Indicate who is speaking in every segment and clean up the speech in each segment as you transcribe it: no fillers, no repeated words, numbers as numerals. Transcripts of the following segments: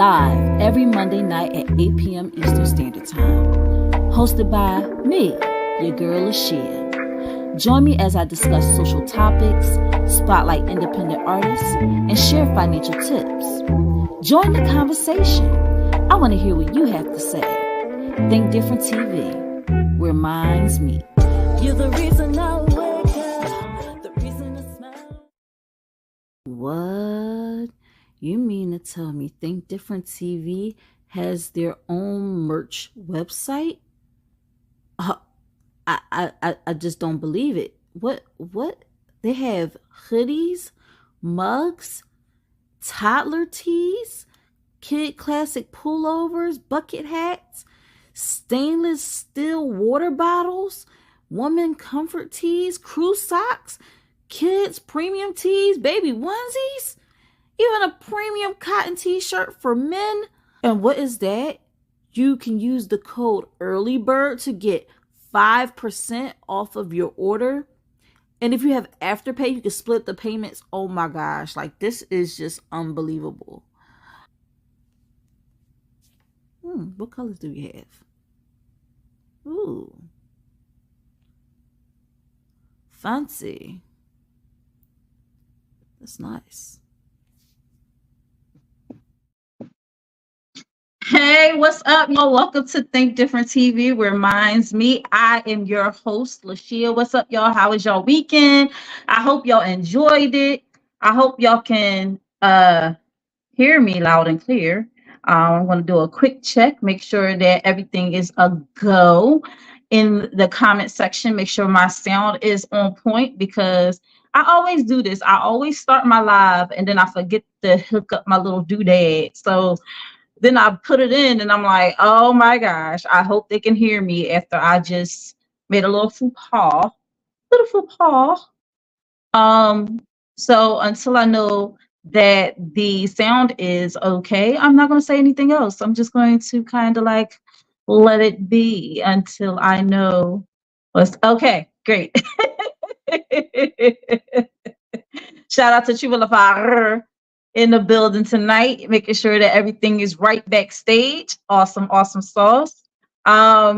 Speaker 1: live every Monday night at 8 p.m. Eastern Standard Time. Hosted by me, your girl LaShia. Join me as I discuss social topics, spotlight independent artists, and share financial tips. Join the conversation. I want to hear what you have to say. Think Different TV, where minds meet. You're the reason I wake up, the reason I smile. What? You mean to tell me Think Different TV has their own merch website? I just don't believe it. What? They have hoodies, mugs, toddler tees, kid classic pullovers, bucket hats, stainless steel water bottles, woman comfort tees, crew socks, kids premium tees, baby onesies, even a premium cotton t-shirt for men. And what is that? You can use the code EARLYBIRD to get 5% off of your order. And if you have Afterpay, you can split the payments. Oh my gosh, like this is just unbelievable. What colors do we have? Ooh. Fancy. That's nice. Hey, what's up, y'all? Welcome to Think Different TV, where minds meet. I am your host, LaShia. What's up, y'all? How was y'all weekend? I hope y'all enjoyed it. I hope y'all can hear me loud and clear. I'm going to do a quick check, make sure that everything is a go. In the comment section, make sure my sound is on point, because I always do this. I always start my live and then I forget to hook up my little doodad. So then I put it in and I'm like, oh my gosh, I hope they can hear me after I just made a little faux pas. So until I know that the sound is okay, I'm not going to say anything else. I'm just going to kind of like let it be until I know what's okay. Great. Shout out to Chubalafar in the building tonight, making sure that everything is right backstage. Awesome sauce. Let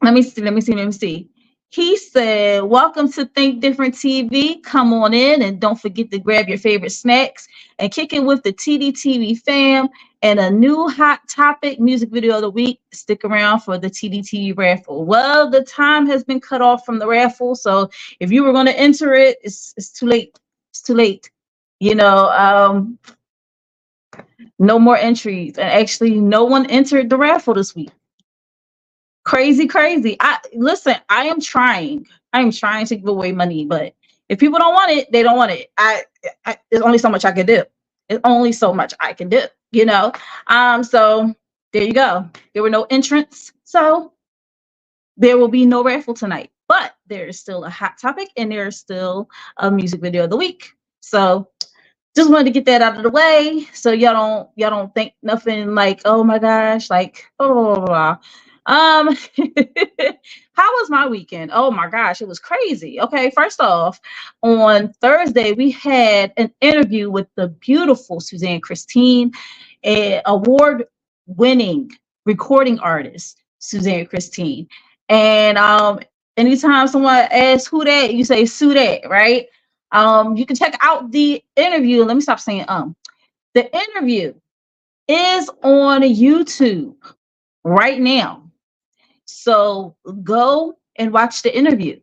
Speaker 1: me see. He said, welcome to Think Different TV. Come on in and don't forget to grab your favorite snacks and kick it with the Tdtv fam and a new hot topic music video of the week. Stick around for the Tdtv raffle. Well, the time has been cut off from the raffle, so if you were going to enter it, it's too late. It's too late. You know, no more entries. And actually, no one entered the raffle this week. Crazy. I am trying to give away money, but if people don't want it, they don't want it. There's only so much I can do. You know. So there you go. There were no entrants, so there will be no raffle tonight. But there is still a hot topic, and there is still a music video of the week. So just wanted to get that out of the way, so y'all don't think nothing like, oh my gosh, like blah, blah, blah. How was my weekend? Oh my gosh, it was crazy. Okay, first off, on Thursday we had an interview with the beautiful Suzanne Christine, an award-winning recording artist, Suzanne Christine. And anytime someone asks who that, you say Sue that, right? You can check out the interview. Let me stop saying the interview is on YouTube right now. So go and watch the interview,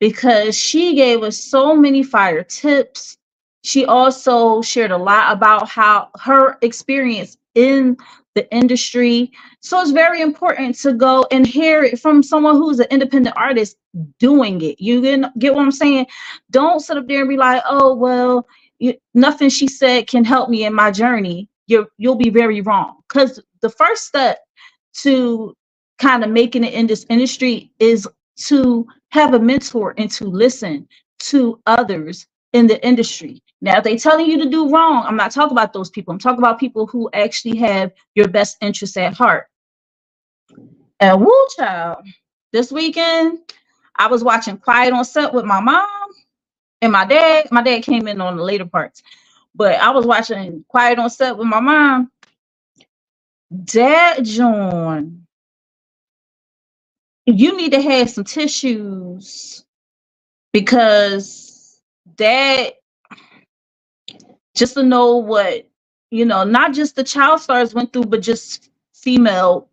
Speaker 1: because she gave us so many fire tips. She also shared a lot about how her experience in the industry. So it's very important to go and hear it from someone who's an independent artist doing it. You get what I'm saying? Don't sit up there and be like, oh, well, nothing she said can help me in my journey. You'll be very wrong, because the first step to kind of making it in this industry is to have a mentor and to listen to others in the industry. Now, if they telling you to do wrong, I'm not talking about those people. I'm talking about people who actually have your best interests at heart. And woo, child, this weekend I was watching Quiet on Set with my mom and my dad. My dad came in on the later parts, but I was watching Quiet on Set with my mom. That John, you need to have some tissues because that just to know what not just the child stars went through, but just female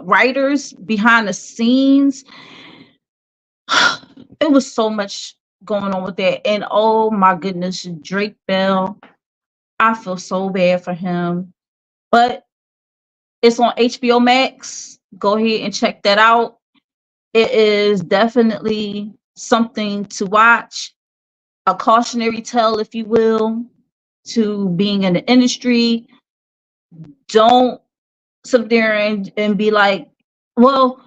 Speaker 1: writers behind the scenes. It was so much going on with that, and oh my goodness, Drake Bell, I feel so bad for him, but it's on HBO Max. Go ahead and check that out. It is definitely something to watch, a cautionary tale, if you will, to being in the industry. Don't sit there and be like, well,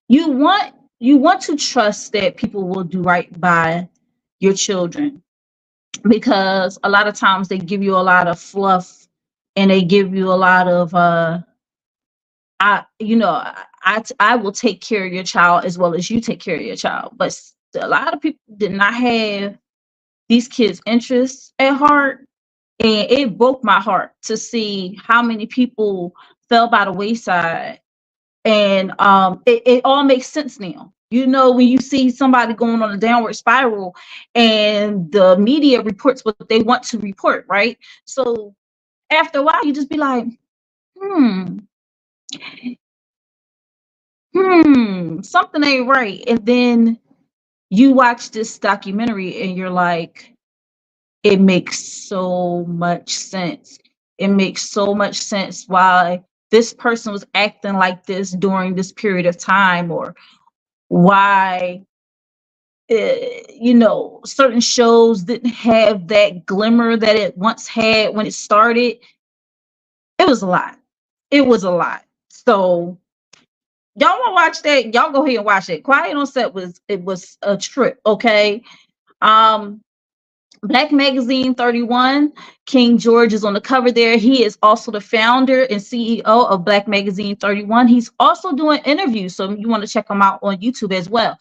Speaker 1: you want to trust that people will do right by your children, because a lot of times they give you a lot of fluff, and they give you a lot of I will take care of your child as well as you take care of your child. But a lot of people did not have these kids' interests at heart. And it broke my heart to see how many people fell by the wayside. And it all makes sense now. When you see somebody going on a downward spiral and the media reports what they want to report, right? So after a while, you just be like, hmm, something ain't right. And then you watch this documentary and you're like, it makes so much sense. It makes so much sense why this person was acting like this during this period of time, or why certain shows didn't have that glimmer that it once had when it started. It was a lot. It was a lot. So y'all want to watch that? Y'all go ahead and watch it. Quiet on Set was a trip. Okay. um Black Magazine 31, King George is on the cover there. He is also the founder and CEO of Black Magazine 31. He's also doing interviews, so you want to check him out on YouTube as well.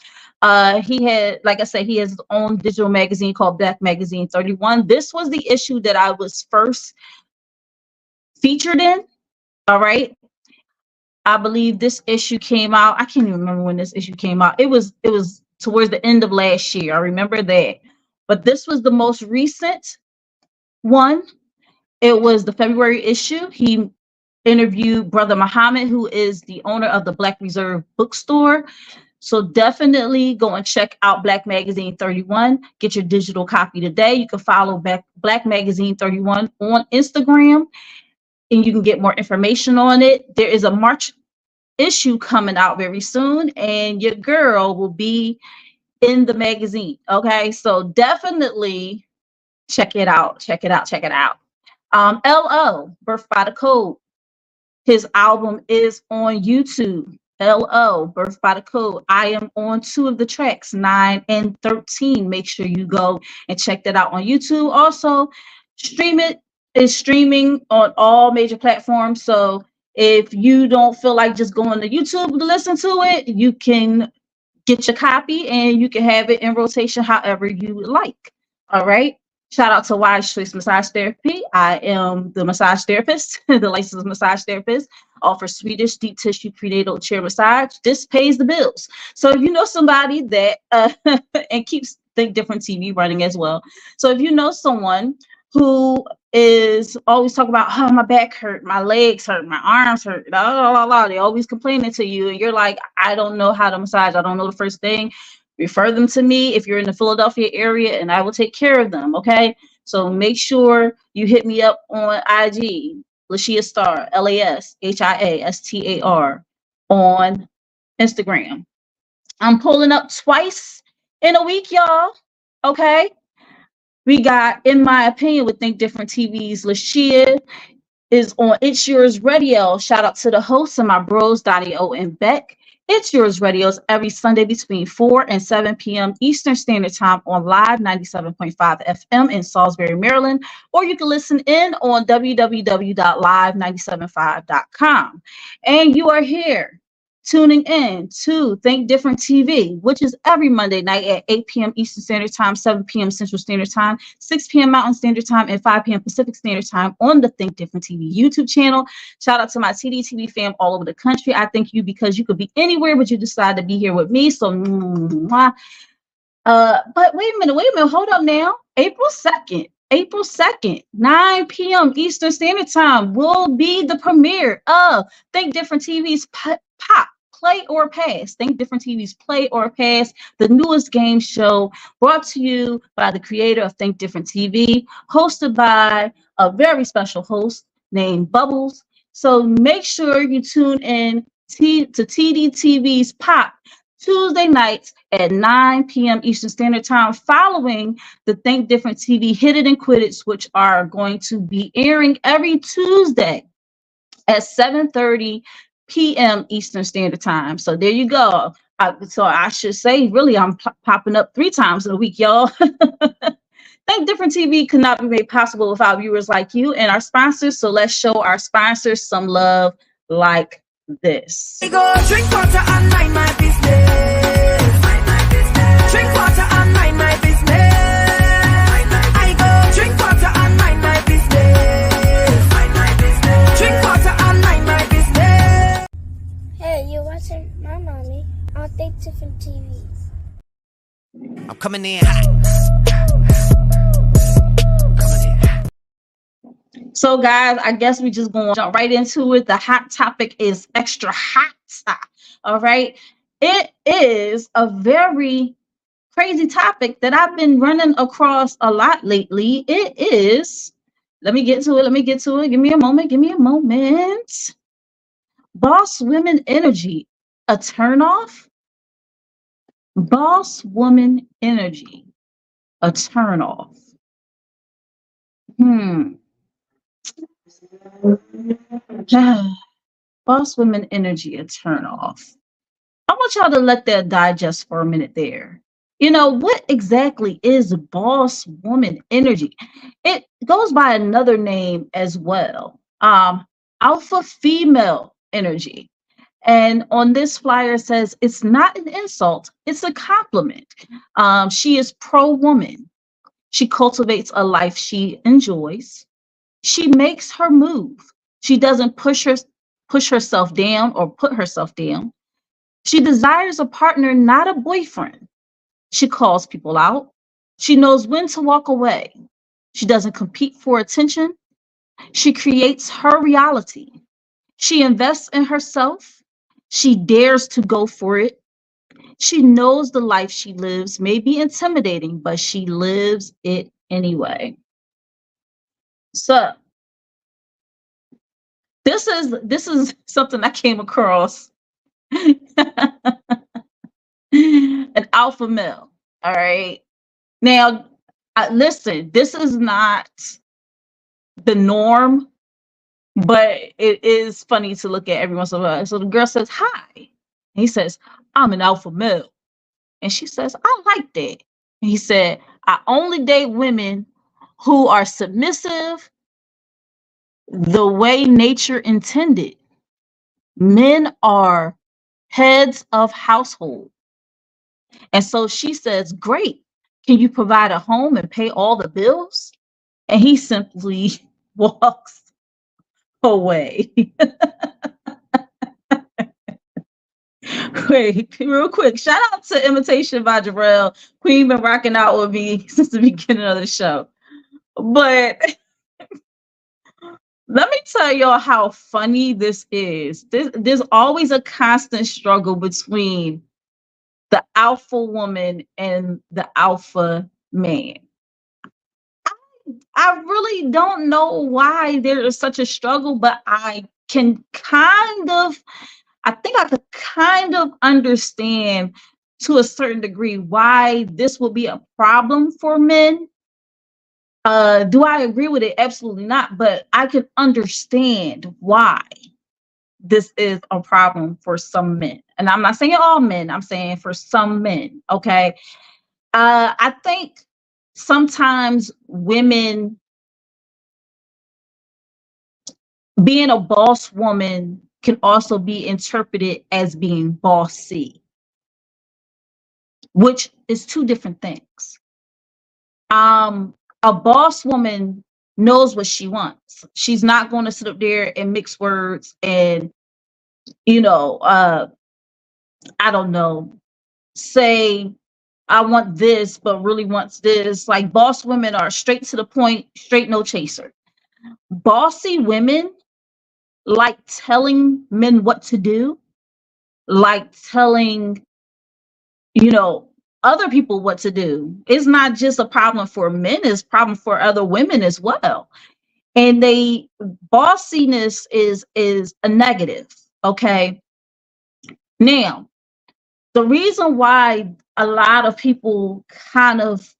Speaker 1: He had, like I said, he has his own digital magazine called Black Magazine 31. This was the issue that I was first featured in. All right. I believe this issue came out. I can't even remember when this issue came out. It was towards the end of last year. I remember that. But this was the most recent one. It was the February issue. He interviewed Brother Muhammad, who is the owner of the Black Reserve bookstore. So definitely go and check out Black Magazine 31. Get your digital copy today. You can follow Black Magazine 31 on Instagram, and you can get more information on it. There is a March issue coming out very soon, and your girl will be in the magazine. Okay, so definitely check it out. Check it out. Check it out. LO, Birth by the Code. His album is on YouTube. LO, Birth by the Code. I am on 2 of the tracks, 9 and 13. Make sure you go and check that out on YouTube. Also, is streaming on all major platforms. So if you don't feel like just going to YouTube to listen to it, you can get your copy and you can have it in rotation however you would like. All right. Shout out to Wise Choice Massage Therapy. I am the massage therapist, the licensed massage therapist. Offer Swedish deep tissue prenatal chair massage. This pays the bills. So if you know somebody that and keeps Think Different TV running as well. So if you know someone who is always talking about, oh, my back hurt, my legs hurt, my arms hurt, blah, blah, blah, blah. They always complaining to you, and you're like, I don't know how to massage. I don't know the first thing. Refer them to me if you're in the Philadelphia area, and I will take care of them. Okay. So make sure you hit me up on IG, LaShia Star, LASHIASTAR, on Instagram. I'm pulling up twice in a week, y'all. Okay. We got, in my opinion, with Think Different TV's LaShia is on It's Yours Radio. Shout out to the hosts and my bros, Dottie O and Beck. It's Yours Radio's every Sunday between 4 and 7 p.m. Eastern Standard Time on Live 97.5 FM in Salisbury, Maryland, or you can listen in on www.live975.com. And you are here tuning in to Think Different TV, which is every Monday night at 8 p.m. Eastern Standard Time, 7 p.m. Central Standard Time, 6 p.m. Mountain Standard Time, and 5 p.m. Pacific Standard Time on the Think Different TV YouTube channel. Shout out to my Tdtv fam all over the country. I thank you because you could be anywhere, but you decide to be here with me. So, but wait a minute, hold up now. April 2nd, 9 p.m. Eastern Standard Time will be the premiere of Think Different TV's Pop, Play or Pass. Think Different TV's Play or Pass, the newest game show brought to you by the creator of Think Different TV, hosted by a very special host named Bubbles. So make sure you tune in to Tdtv's Pop Tuesday nights at 9 p.m. Eastern Standard Time, following the Think Different TV Hit It and Quit It, which are going to be airing every Tuesday at 7:30 p.m. Eastern Standard Time. So there you go. So I should say, really, I'm popping up 3 times in a week, y'all. Think Different TV could not be made possible without viewers like you and our sponsors. So let's show our sponsors some love like this.
Speaker 2: Go drink water and mind my business. Drink water and mind my business. I go drink water and mind my business. Drink water and mind my business.
Speaker 3: Hey, you're watching my mommy on Think Different TV.
Speaker 2: I'm coming in hot.
Speaker 1: So guys, I guess we just gonna jump right into it. The hot topic is extra hot. All right. It is a very crazy topic that I've been running across a lot lately. It is, let me get to it. Give me a moment. Boss women energy, a turnoff? Boss woman energy, a turnoff. Boss women energy, a turnoff. I want y'all to let that digest for a minute there. You know, what exactly is boss woman energy? It goes by another name as well. Alpha female energy. And on this flyer, it says it's not an insult, it's a compliment. She is pro-woman. She cultivates a life she enjoys. She makes her move. She doesn't push herself down or put herself down. She desires a partner, not a boyfriend. She calls people out. She knows when to walk away. She doesn't compete for attention. She creates her reality. She invests in herself. She dares to go for it. She knows the life she lives may be intimidating, but she lives it anyway. So this is something I came across. An alpha male. All right. Now, listen, this is not the norm, but it is funny to look at every once in a while. So the girl says, hi. And he says, I'm an alpha male. And she says, I like that. And he said, I only date women who are submissive the way nature intended. Men are heads of household. And so she says, great. Can you provide a home and pay all the bills? And he simply walks away. Wait, real quick. Shout out to Imitation by Jarrell. Queen been rocking out with me since the beginning of the show. But let me tell y'all how funny this is. There's always a constant struggle between the alpha woman and the alpha man. I really don't know why there is such a struggle, but I think I could kind of understand to a certain degree why this will be a problem for men. Do I agree with it? Absolutely not. But I can understand why this is a problem for some men. And I'm not saying all men, I'm saying for some men. Okay. I think sometimes women being a boss woman can also be interpreted as being bossy, which is two different things. A boss woman knows what she wants. She's not going to sit up there and mix words and, I don't know, say, I want this, but really wants this. Like, boss women are straight to the point, straight no chaser. Bossy women like telling men what to do, like telling, other people what to do. It's not just a problem for men, it's a problem for other women as well. And bossiness is a negative. Okay. Now, the reason why a lot of people kind of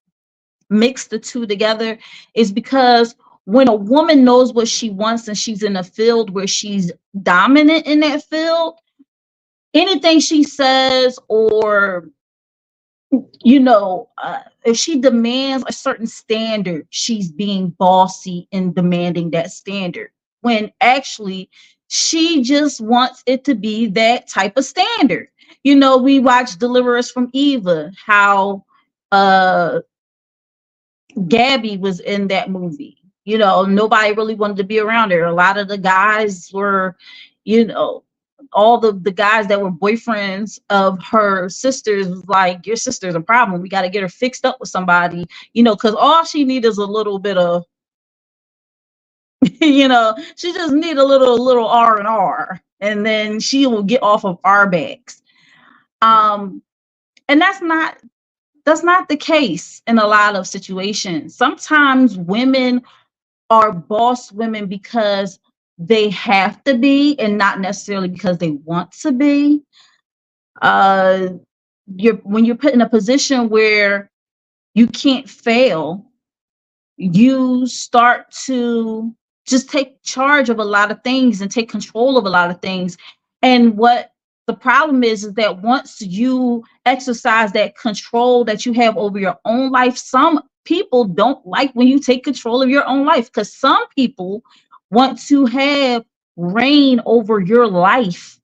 Speaker 1: mix the two together is because when a woman knows what she wants and she's in a field where she's dominant in that field, anything she says, or if she demands a certain standard, she's being bossy in demanding that standard, when actually she just wants it to be that type of standard. We watched Deliver Us from Eva, how Gabby was in that movie. Nobody really wanted to be around her. A lot of the guys were, all the guys that were boyfriends of her sisters was like, your sister's a problem. We got to get her fixed up with somebody, because all she needs is a little bit of, she just need a little R&R, and then she will get off of our backs. And that's not the case in a lot of situations. Sometimes women are boss women because they have to be, and not necessarily because they want to be. When you're put in a position where you can't fail, you start to just take charge of a lot of things and take control of a lot of things. And what the problem is that once you exercise that control that you have over your own life, some people don't like when you take control of your own life, because some people want to have reign over your life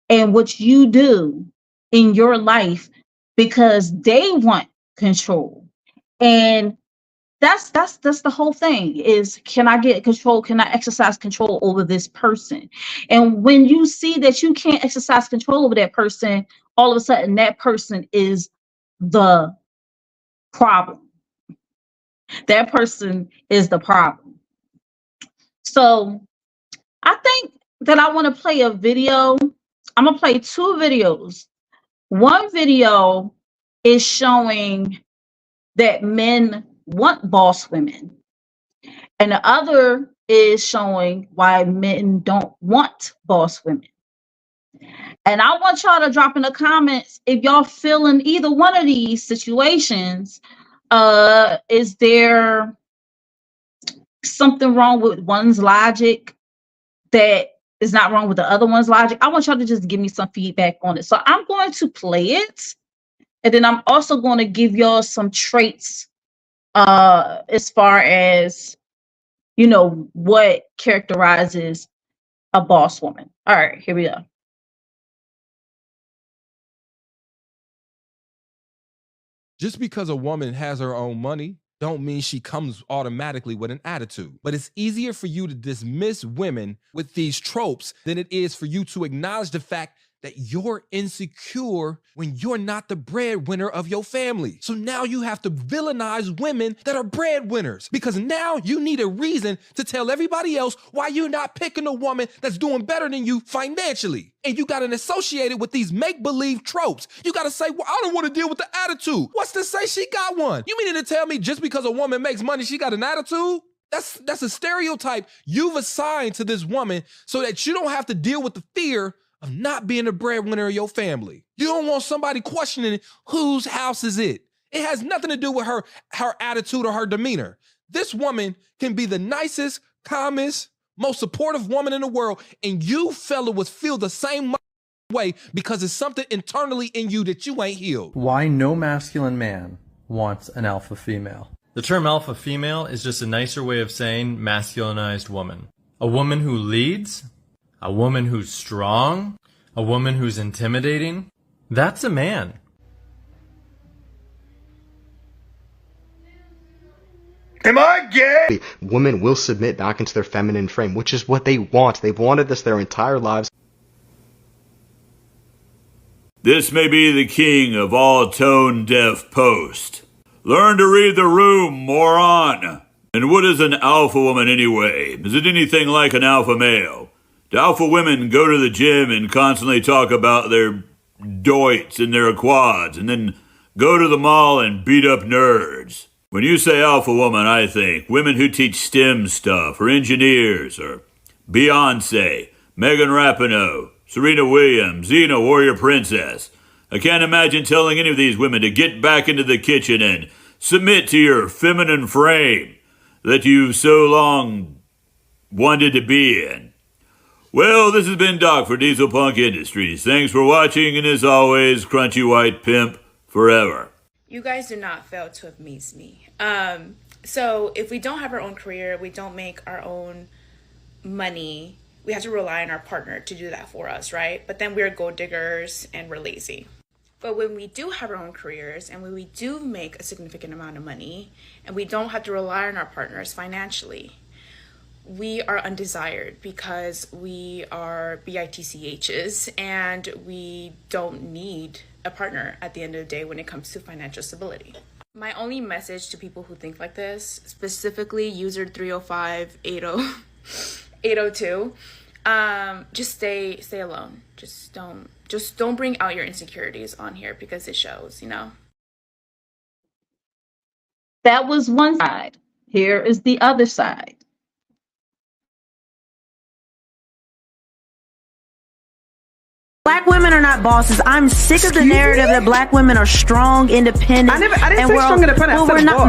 Speaker 1: and what you do in your life because they want control. And that's the whole thing is, can I get control? Can I exercise control over this person? And when you see that you can't exercise control over that person, all of a sudden that person is the problem. That person is the problem. So I think that I want to play a video. I'm going to play two videos. One video is showing that men want boss women, and the other is showing why men don't want boss women. And I want y'all to drop in the comments if y'all feeling either one of these situations. Is there something wrong with one's logic that is not wrong with the other one's logic? I want y'all to just give me some feedback on it. So I'm going to play it, and then I'm also going to give y'all some traits as far as, what characterizes a boss woman. All right, here we go.
Speaker 4: Just because a woman has her own money don't mean she comes automatically with an attitude. But it's easier for you to dismiss women with these tropes than it is for you to acknowledge the fact that you're insecure when you're not the breadwinner of your family. So now you have to villainize women that are breadwinners, because now you need a reason to tell everybody else why you're not picking a woman that's doing better than you financially. And you got to associate it with these make-believe tropes. You got to say, well, I don't want to deal with the attitude. What's to say she got one? You mean to tell me just because a woman makes money, she got an attitude? That's a stereotype you've assigned to this woman so that you don't have to deal with the fear of not being a breadwinner of your family. You don't want somebody questioning whose house is it. It has nothing to do with her attitude or her demeanor. This woman can be the nicest, calmest, most supportive woman in the world, and you fella would feel the same way because it's something internally in you that you ain't healed.
Speaker 5: Why no masculine man wants an alpha female?
Speaker 6: The term alpha female is just a nicer way of saying masculinized woman. A woman who leads,
Speaker 5: A woman who's strong? A woman who's intimidating? That's a man.
Speaker 6: Am I gay?
Speaker 7: Women will submit back into their feminine frame, which is what they want. They've wanted this their entire lives.
Speaker 8: This may be the king of all tone-deaf post. Learn to read the room, moron. And what is an alpha woman anyway? Is it anything like an alpha male? Do alpha women go to the gym and constantly talk about their doits and their quads and then go to the mall and beat up nerds? When you say alpha woman, I think women who teach STEM stuff, or engineers, or Beyonce, Megan Rapinoe, Serena Williams, Xena, Warrior Princess. I can't imagine telling any of these women to get back into the kitchen and submit to your feminine frame that you've so long wanted to be in. Well, this has been Doc for Diesel Punk Industries. Thanks for watching, and as always, Crunchy White Pimp forever.
Speaker 9: You guys do not fail to amaze me. So if we don't have our own career, we don't make our own money, we have to rely on our partner to do that for us, right? But then we're gold diggers and we're lazy. But when we do have our own careers and when we do make a significant amount of money and we don't have to rely on our partners financially, we are undesired because we are BITCHs and we don't need a partner at the end of the day when it comes to financial stability. My only message to people who think like this, specifically user 305-802, just stay alone. Just don't bring out your insecurities on here because it shows, you know.
Speaker 1: That was one side. Here is the other side.
Speaker 10: Black women are not bosses. I'm sick of the narrative that black women are strong, independent. I didn't say strong, independent. Well, we're not.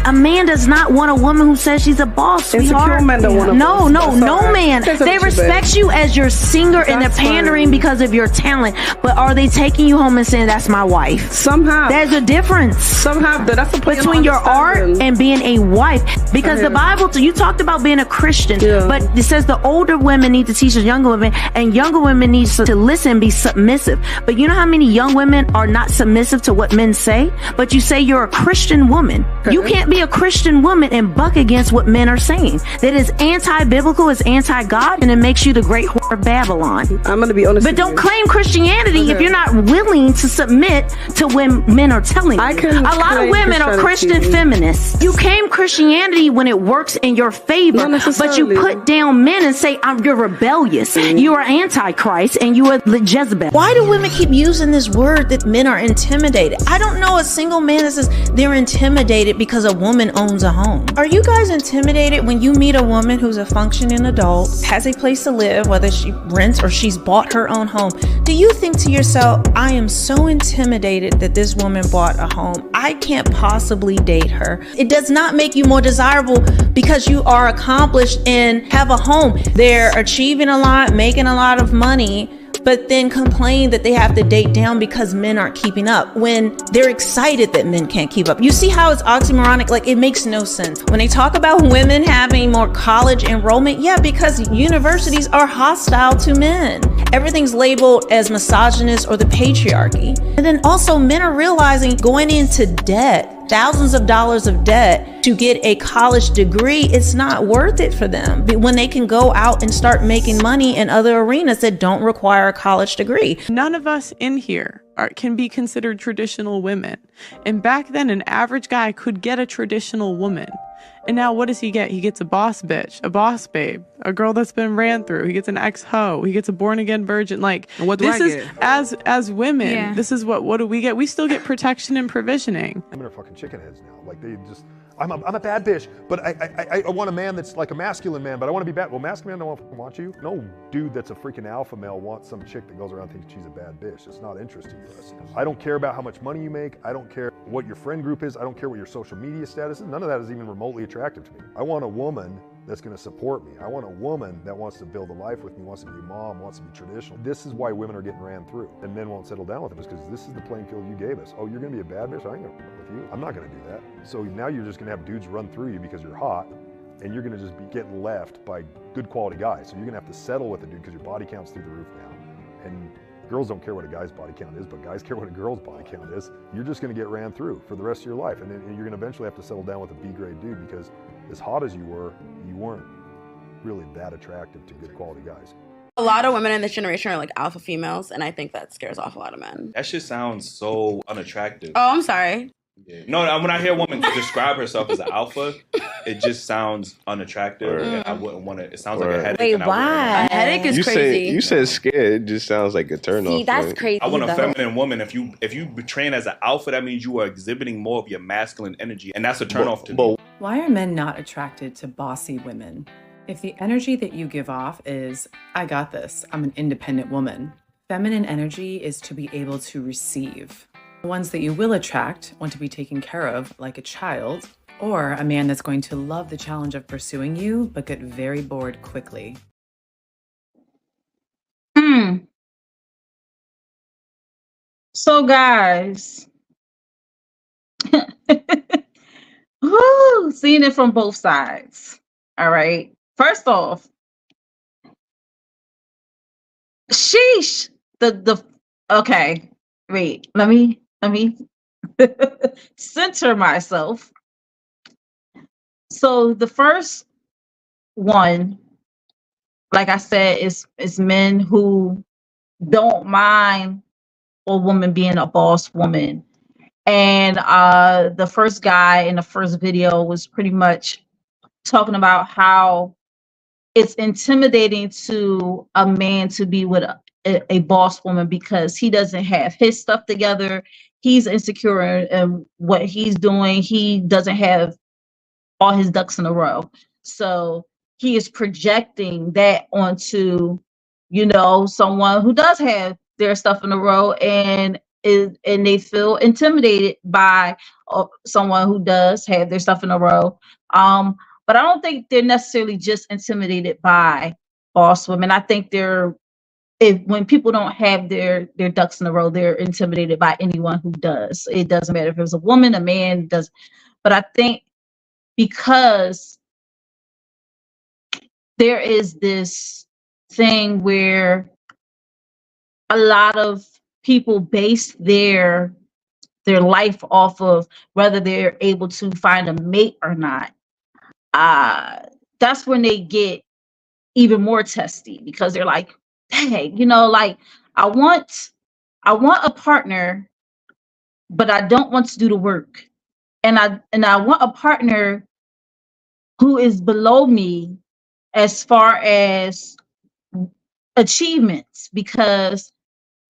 Speaker 10: A man does not want a woman who says she's a boss. Insecure men don't want a boss. No man. They respect you as your singer and they're pandering because of your talent. But are they taking you home and saying that's my wife? Somehow. There's a difference. Somehow, that's between your art and being a wife. Because the Bible, you talked about being a Christian, but it says the older women need to teach the younger women, and younger women need to listen. Be submissive. But you know how many young women are not submissive to what men say? But you say you're a Christian woman. You can't be a Christian woman and buck against what men are saying. That is anti-biblical, is anti-God, and it makes you the great whore of Babylon. I'm going to be honest. But don't claim Christianity if you're not willing to submit to when men are telling you. A lot of women are Christian feminists. You claim Christianity when it works in your favor, but you put down men and say, you're rebellious. You are antichrist and you are Jezebel. Why do women keep using this word that men are intimidated? I don't know a single man that says they're intimidated because a woman owns a home. Are you guys intimidated when you meet a woman who's a functioning adult, has a place to live, whether she rents or she's bought her own home? Do you think to yourself, I am so intimidated that this woman bought a home. I can't possibly date her. It does not make you more desirable because you are accomplished and have a home. They're achieving a lot, making a lot of money, but then complain that they have to date down because men aren't keeping up when they're excited that men can't keep up. You see how it's oxymoronic? Like, it makes no sense. When they talk about women having more college enrollment, yeah, because universities are hostile to men. Everything's labeled as misogynist or the patriarchy. And then also men are realizing going into debt, thousands of dollars of debt to get a college degree, it's not worth it for them when they can go out and start making money in other arenas that don't require a college degree.
Speaker 11: None of us in here can be considered traditional women. And back then, an average guy could get a traditional woman. And now what does he get? He gets a boss bitch, a boss babe, a girl that's been ran through. He gets an ex-hoe. He gets a born-again virgin. Like,
Speaker 12: what do
Speaker 11: this
Speaker 12: I
Speaker 11: is,
Speaker 12: get?
Speaker 11: as women, this is what do we get? We still get protection and provisioning.
Speaker 6: Women are fucking chicken heads now. Like, they just, I'm a bad bitch, but I want a man that's like a masculine man, but I want to be bad. Well, masculine men don't want you. No dude that's a freaking alpha male wants some chick that goes around thinking she's a bad bitch. It's not interesting to us. I don't care about how much money you make. I don't care what your friend group is. I don't care what your social media status is. None of that is even remotely attractive to me. I want a woman that's going to support me. I want a woman that wants to build a life with me, wants to be a mom, wants to be traditional. This is why women are getting ran through, and men won't settle down with them, is because this is the playing field you gave us. Oh, you're going to be a bad bitch? I ain't going to work with you. I'm not going to do that. So now you're just going to have dudes run through you because you're hot, and you're gonna just be getting left by good quality guys. So you're gonna have to settle with a dude because your body count's through the roof now. And girls don't care what a guy's body count is, but guys care what a girl's body count is. You're just gonna get ran through for the rest of your life. And then you're gonna eventually have to settle down with a B-grade dude because as hot as you weren't really that attractive to good quality guys.
Speaker 12: A lot of women in this generation are like alpha females, and I think that scares off a lot of men.
Speaker 13: That shit sounds so unattractive.
Speaker 12: Oh, I'm sorry.
Speaker 13: Yeah. No, when I hear a woman describe herself as an alpha, it just sounds unattractive, and I wouldn't want to. It sounds like a headache.
Speaker 14: Wait,
Speaker 13: and
Speaker 14: why?
Speaker 12: A headache is crazy.
Speaker 14: You said scared. It just sounds like a turn off. See, that's crazy.
Speaker 13: I want a feminine woman. If you train as an alpha, that means you are exhibiting more of your masculine energy, and that's a turn off to me.
Speaker 15: Why are men not attracted to bossy women? If the energy that you give off is, I got this, I'm an independent woman, feminine energy is to be able to receive. The ones that you will attract want to be taken care of like a child, or a man that's going to love the challenge of pursuing you, but get very bored quickly.
Speaker 1: So guys, woo, seeing it from both sides. All right. First off, sheesh. Okay. Wait. Let me center myself. So the first one, like I said, is men who don't mind a woman being a boss woman. And the first guy in the first video was pretty much talking about how it's intimidating to a man to be with a boss woman because he doesn't have his stuff together. He's insecure in what he's doing. He doesn't have all his ducks in a row. So he is projecting that onto, someone who does have their stuff in a row and they feel intimidated by someone who does have their stuff in a row. But I don't think they're necessarily just intimidated by boss women. I think when people don't have their ducks in a row, they're intimidated by anyone who does. It doesn't matter if it's a woman, a man, does. But I think because there is this thing where a lot of people base their life off of whether they're able to find a mate or not. That's when they get even more testy because they're like, dang, like I want a partner, but I don't want to do the work. And I want a partner who is below me as far as achievements, because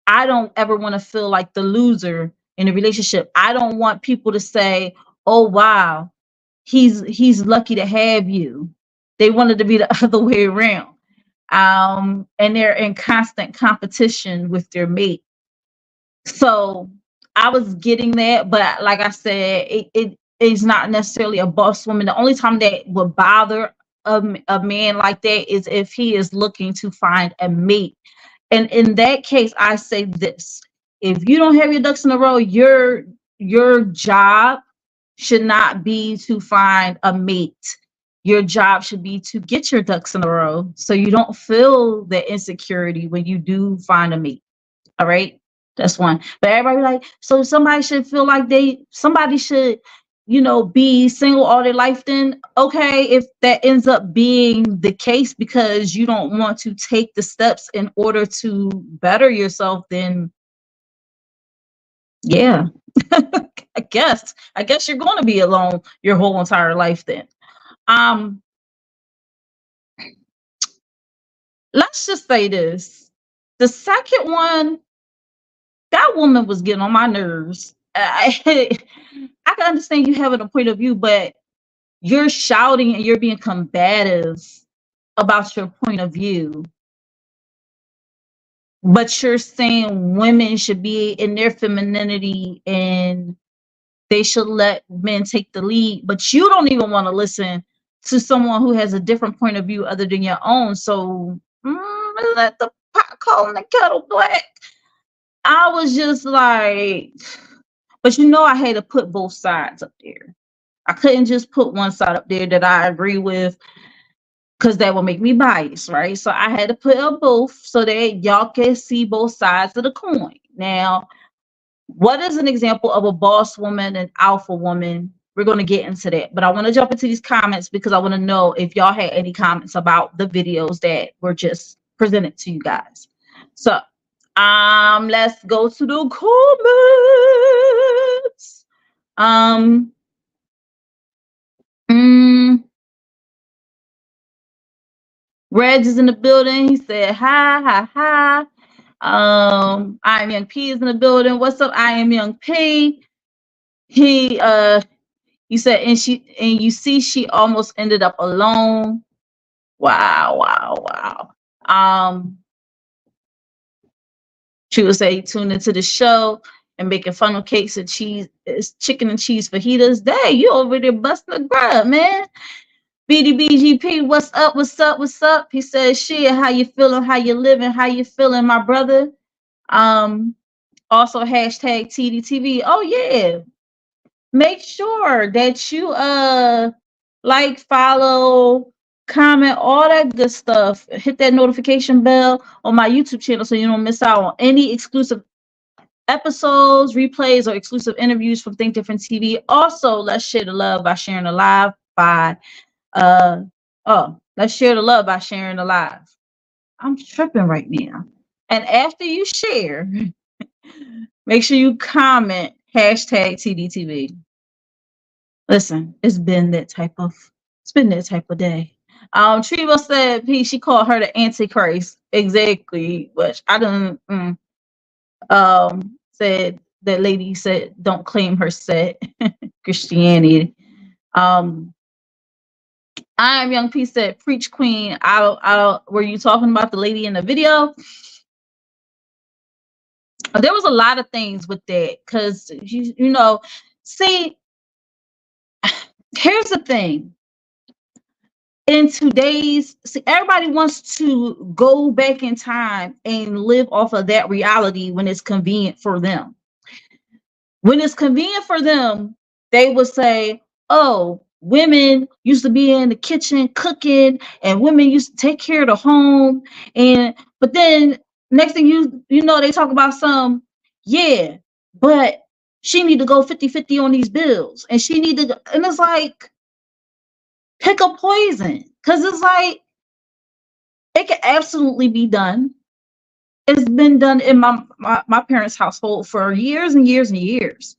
Speaker 1: I don't ever want to feel like the loser in a relationship. I don't want people to say, oh wow, he's lucky to have you. They wanted to be the other way around. And they're in constant competition with their mate. So I was getting that, but like I said, it is not necessarily a boss woman. The only time that would bother a man like that is if he is looking to find a mate. And in that case, I say this: if you don't have your ducks in a row, your job should not be to find a mate. Your job should be to get your ducks in a row so you don't feel the insecurity when you do find a mate. All right, that's one. But everybody like, so somebody should feel like somebody should, be single all their life. Then okay, if that ends up being the case because you don't want to take the steps in order to better yourself, then yeah, I guess you're going to be alone your whole entire life then. Let's just say this. The second one, that woman was getting on my nerves. I can understand you having a point of view, but you're shouting and you're being combative about your point of view. But you're saying women should be in their femininity and they should let men take the lead. But you don't even want to listen to someone who has a different point of view other than your own. So let the pot calling the kettle black. I was just like, but I had to put both sides up there. I couldn't just put one side up there that I agree with, because that will make me biased, right? So I had to put up both so that y'all can see both sides of the coin. Now, what is an example of a boss woman and alpha woman? We're going to get into that, but I want to jump into these comments because I want to know if y'all had any comments about the videos that were just presented to you guys. So let's go to the comments. Reg is in the building. He said, hi, hi, hi. I am Young P is in the building. What's up? I am Young P. He you said, and you see she almost ended up alone. Wow, wow, wow. She would say tune into the show and making funnel cakes and cheese, chicken and cheese fajitas. Dang, you over there busting the grub, man. BDBGP, what's up? What's up? What's up? He says, shit, how you feeling? How you living? How you feeling, my brother? Also hashtag Tdtv. Oh yeah. Make sure that you like, follow, comment, all that good stuff. Hit that notification bell on my YouTube channel so you don't miss out on any exclusive episodes, replays, or exclusive interviews from Think Different TV. Also, let's share the love by sharing the live by let's share the love by sharing the live. I'm tripping right now. And after you share, make sure you comment hashtag Tdtv. Listen, it's been that type of day. Triva said she called her the Antichrist. Exactly, which I don't said that lady said don't claim her set Christianity. I am Young P said, preach queen. Were you talking about the lady in the video? There was a lot of things with that because you know, see, here's the thing. In today's, see, everybody wants to go back in time and live off of that reality when it's convenient for them. When it's convenient for them, they would say, oh, women used to be in the kitchen cooking and women used to take care of the home. But then next thing you know, they talk about yeah, but she need to go 50-50 on these bills. And she need to, and it's like, pick a poison. Because it's like, it can absolutely be done. It's been done in my parents' household for years and years and years.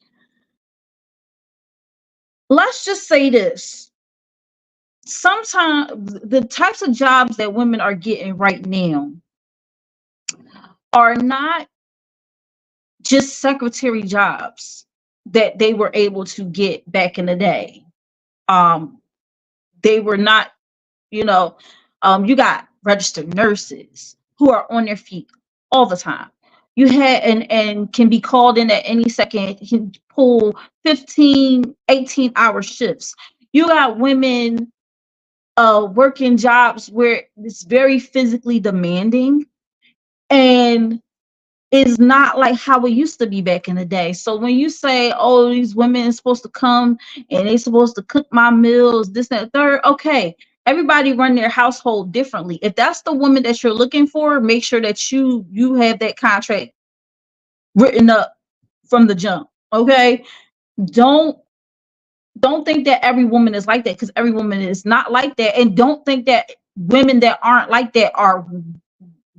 Speaker 1: Let's just say this. Sometimes the types of jobs that women are getting right now are not just secretary jobs that they were able to get back in the day. They were not, you you got registered nurses who are on their feet all the time. You had and can be called in at any second, can pull 15, 18-hour shifts. You got women working jobs where it's very physically demanding and is not like how it used to be back in the day. So when you say, oh, these women are supposed to come and they're supposed to cook my meals, this, that, third, okay. Everybody run their household differently. If that's the woman that you're looking for, make sure that you have that contract written up from the jump. Okay. Don't think that every woman is like that, because every woman is not like that. And don't think that women that aren't like that are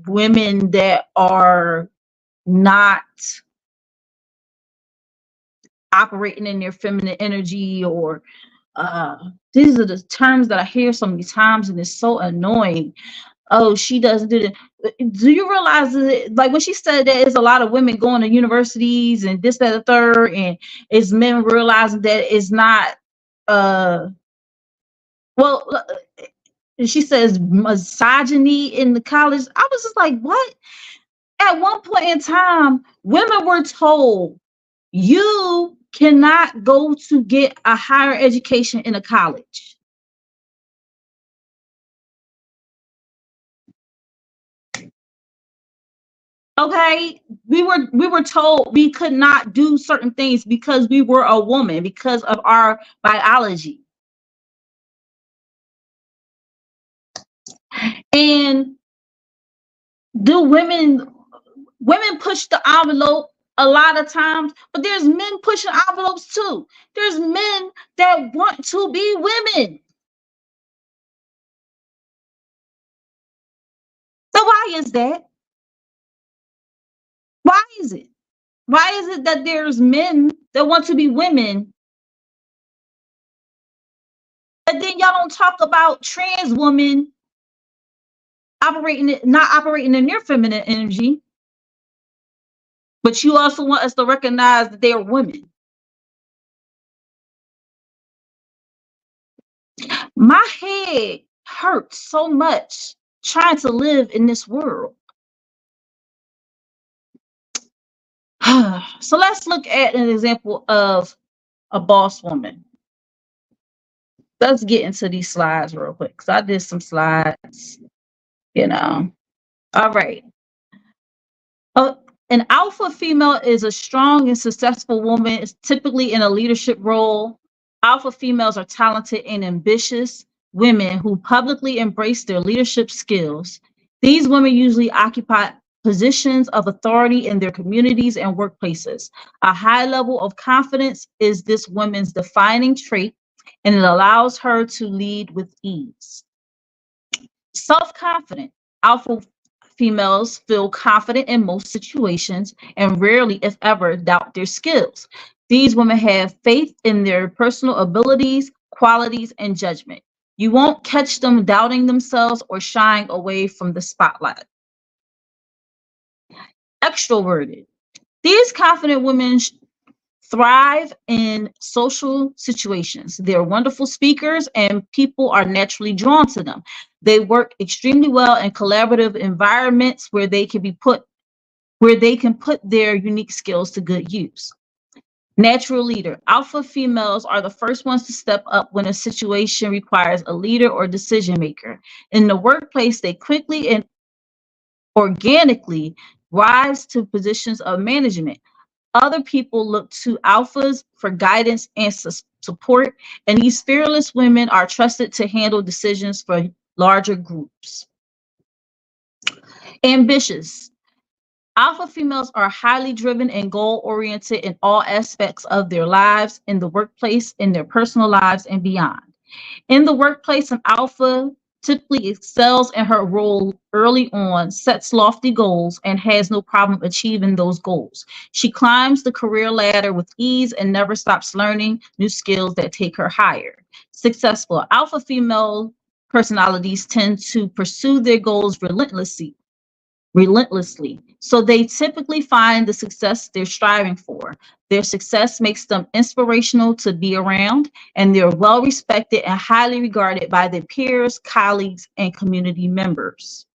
Speaker 1: women that are not operating in their feminine energy, or these are the terms that I hear so many times, and it's so annoying. Oh, she doesn't do that. Do you realize that, like when she said that there's a lot of women going to universities and this, that, the third, and it's men realizing that it's not she says misogyny in the college. I was just like, what? At one point in time, women were told you cannot go to get a higher education in a college. Okay, we were told we could not do certain things because we were a woman, because of our biology. And do women push the envelope a lot of times, but there's men pushing envelopes too. There's men that want to be women. So why is that? Why is it? Why is it that there's men that want to be women, and then y'all don't talk about trans women not operating in their feminine energy, but you also want us to recognize that they are women? My head hurts so much trying to live in this world. So let's look at an example of a boss woman. Let's get into these slides real quick, because I did some slides, All right. An alpha female is a strong and successful woman. It's typically in a leadership role. Alpha females are talented and ambitious women who publicly embrace their leadership skills. These women usually occupy positions of authority in their communities and workplaces. A high level of confidence is this woman's defining trait, and it allows her to lead with ease. Self-confident. Alpha females feel confident in most situations and rarely, if ever, doubt their skills. These women have faith in their personal abilities, qualities, and judgment. You won't catch them doubting themselves or shying away from the spotlight. Extroverted. These confident women thrive in social situations. They're wonderful speakers and people are naturally drawn to them. They work extremely well in collaborative environments where they can put their unique skills to good use. Natural leader. Alpha females are the first ones to step up when a situation requires a leader or decision maker. In the workplace, they quickly and organically rise to positions of management. Other people look to alphas for guidance and support, and these fearless women are trusted to handle decisions for larger groups. Ambitious. Alpha females are highly driven and goal-oriented in all aspects of their lives, in the workplace, in their personal lives, and beyond. In the workplace, an alpha typically excels in her role early on, sets lofty goals, and has no problem achieving those goals. She climbs the career ladder with ease and never stops learning new skills that take her higher. Successful. Alpha female personalities tend to pursue their goals relentlessly. So they typically find the success they're striving for. Their success makes them inspirational to be around, and they're well respected and highly regarded by their peers, colleagues, and community members.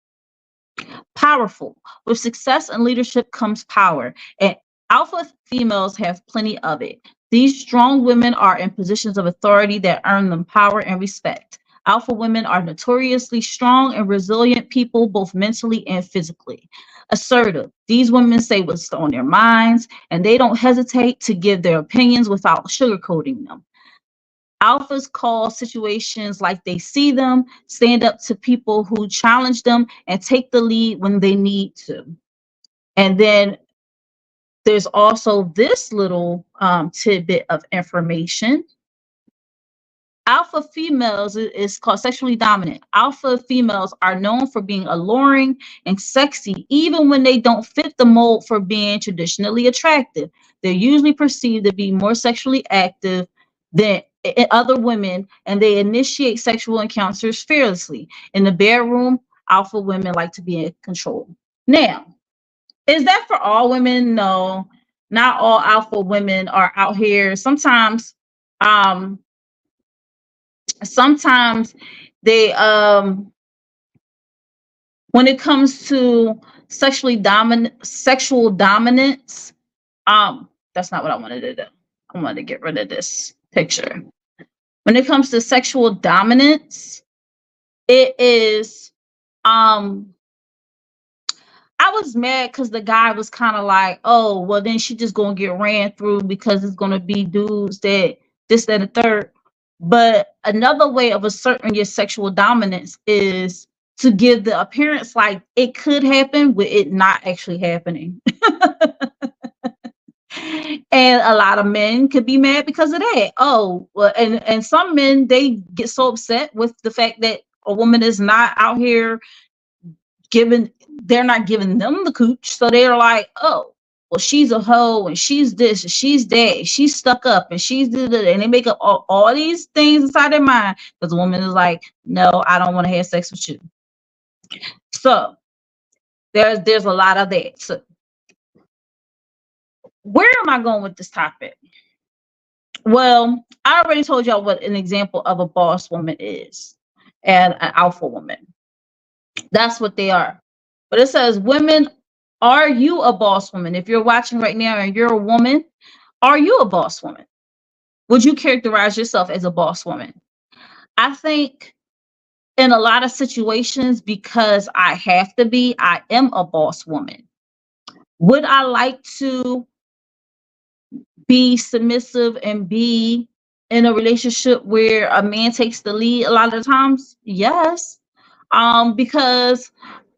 Speaker 1: Powerful. With success and leadership comes power, and alpha females have plenty of it. These strong women are in positions of authority that earn them power and respect. Alpha women are notoriously strong and resilient people, both mentally and physically. Assertive. These women say what's on their minds, and they don't hesitate to give their opinions without sugarcoating them. Alphas call situations like they see them, stand up to people who challenge them, and take the lead when they need to. And then there's also this little tidbit of information. Alpha females is called sexually dominant. Alpha females are known for being alluring and sexy, even when they don't fit the mold for being traditionally attractive. They're usually perceived to be more sexually active than other women, and they initiate sexual encounters fearlessly. In the bedroom, alpha women like to be in control. Now, is that for all women? No, not all alpha women are out here. Sometimes they when it comes to sexual dominance, that's not what I wanted to do. I wanted to get rid of this picture. When it comes to sexual dominance, it is alpha I was mad because the guy was kind of like, oh, well, then she just gonna get ran through because it's gonna be dudes that this, that, and the third. But another way of asserting your sexual dominance is to give the appearance like it could happen with it not actually happening. And a lot of men could be mad because of that. Oh, well, and some men, they get so upset with the fact that a woman is not out here they're not giving them the cooch. So they're like, oh, well, she's a hoe and she's this and she's that. She's stuck up and she's and they make up all these things inside their mind because the woman is like, no, I don't want to have sex with you. So there's a lot of that. So where am I going with this topic? Well, I already told y'all what an example of a boss woman is and an alpha woman. That's what they are. But it says, women, are you a boss woman? If you're watching right now and you're a woman, are you a boss woman? Would you characterize yourself as a boss woman? I think in a lot of situations, because I have to be, I am a boss woman. Would I like to be submissive and be in a relationship where a man takes the lead a lot of the times? Yes. Because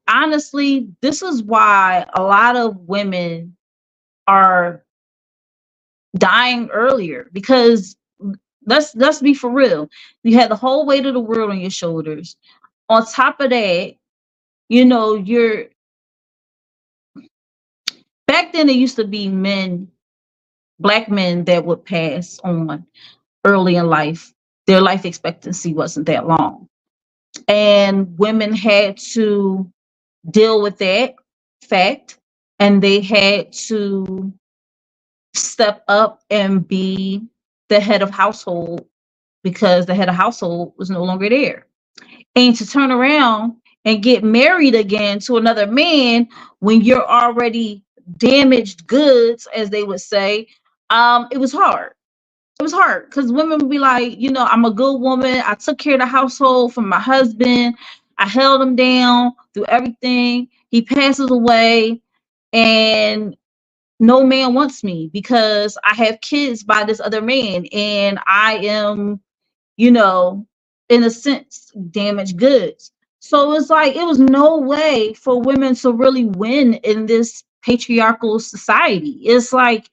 Speaker 1: honestly, this is why a lot of women are dying earlier, because let's be for real. You had the whole weight of the world on your shoulders. On top of that, you know, back then it used to be black men that would pass on early in life. Their life expectancy wasn't that long. And women had to deal with that fact, and they had to step up and be the head of household because the head of household was no longer there. And to turn around and get married again to another man when you're already damaged goods, as they would say, it was hard. It was hard because women would be like, you know, I'm a good woman. I took care of the household for my husband. I held him down through everything. He passes away and no man wants me because I have kids by this other man and I am, you know, in a sense, damaged goods. So it's like, it was no way for women to really win in this patriarchal society. It's like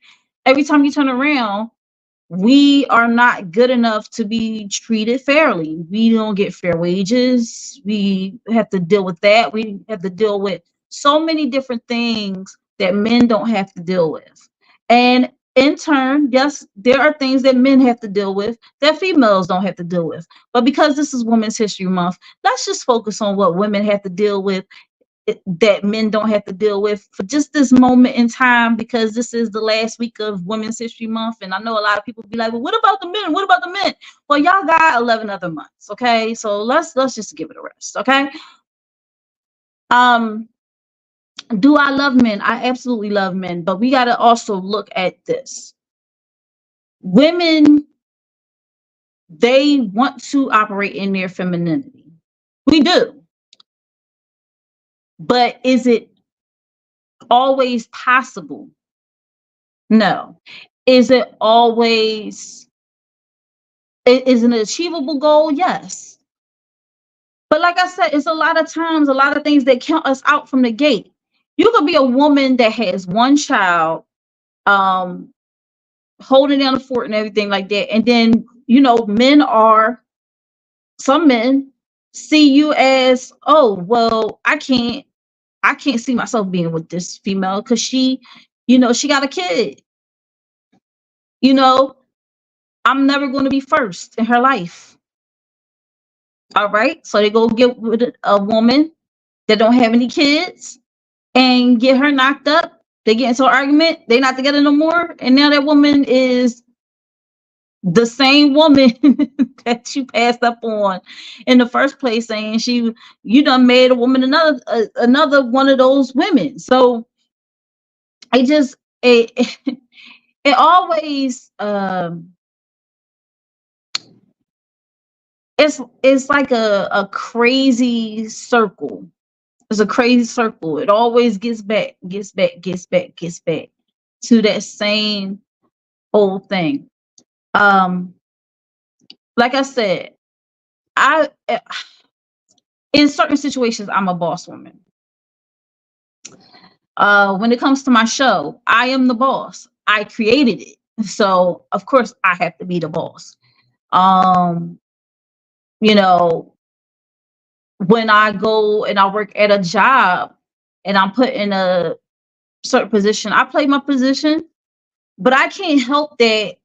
Speaker 1: every time you turn around, we are not good enough to be treated fairly. We don't get fair wages. We have to deal with that. We have to deal with so many different things that men don't have to deal with. And in turn, yes, there are things that men have to deal with that females don't have to deal with. But because this is Women's History Month, let's just focus on what women have to deal with that men don't have to deal with for just this moment in time, because this is the last week of Women's History Month. And I know a lot of people be like, well, what about the men? What about the men? Well, y'all got 11 other months. Okay. So let's just give it a rest. Okay. Do I love men? I absolutely love men, but we got to also look at this. Women, they want to operate in their femininity. We do. But is it always possible? No. Is it always, is an achievable goal? Yes. But like I said, it's a lot of times, a lot of things that count us out from the gate. You could be a woman that has one child, holding down the fort and everything like that. And then, you know, some men see you as, oh, well, I can't see myself being with this female because she, you know, she got a kid. You know, I'm never going to be first in her life. All right. So they go get with a woman that don't have any kids and get her knocked up. They get into an argument. They're not together no more. And now that woman is the same woman that you passed up on in the first place, saying you done made a woman another one of those women. So it always it's like a crazy circle It's a crazy circle. It always gets back to that same old thing. Like I said, in certain situations, I'm a boss woman. When it comes to my show, I am the boss. I created it. So of course I have to be the boss. You know, when I go and I work at a job and I'm put in a certain position, I play my position, but I can't help that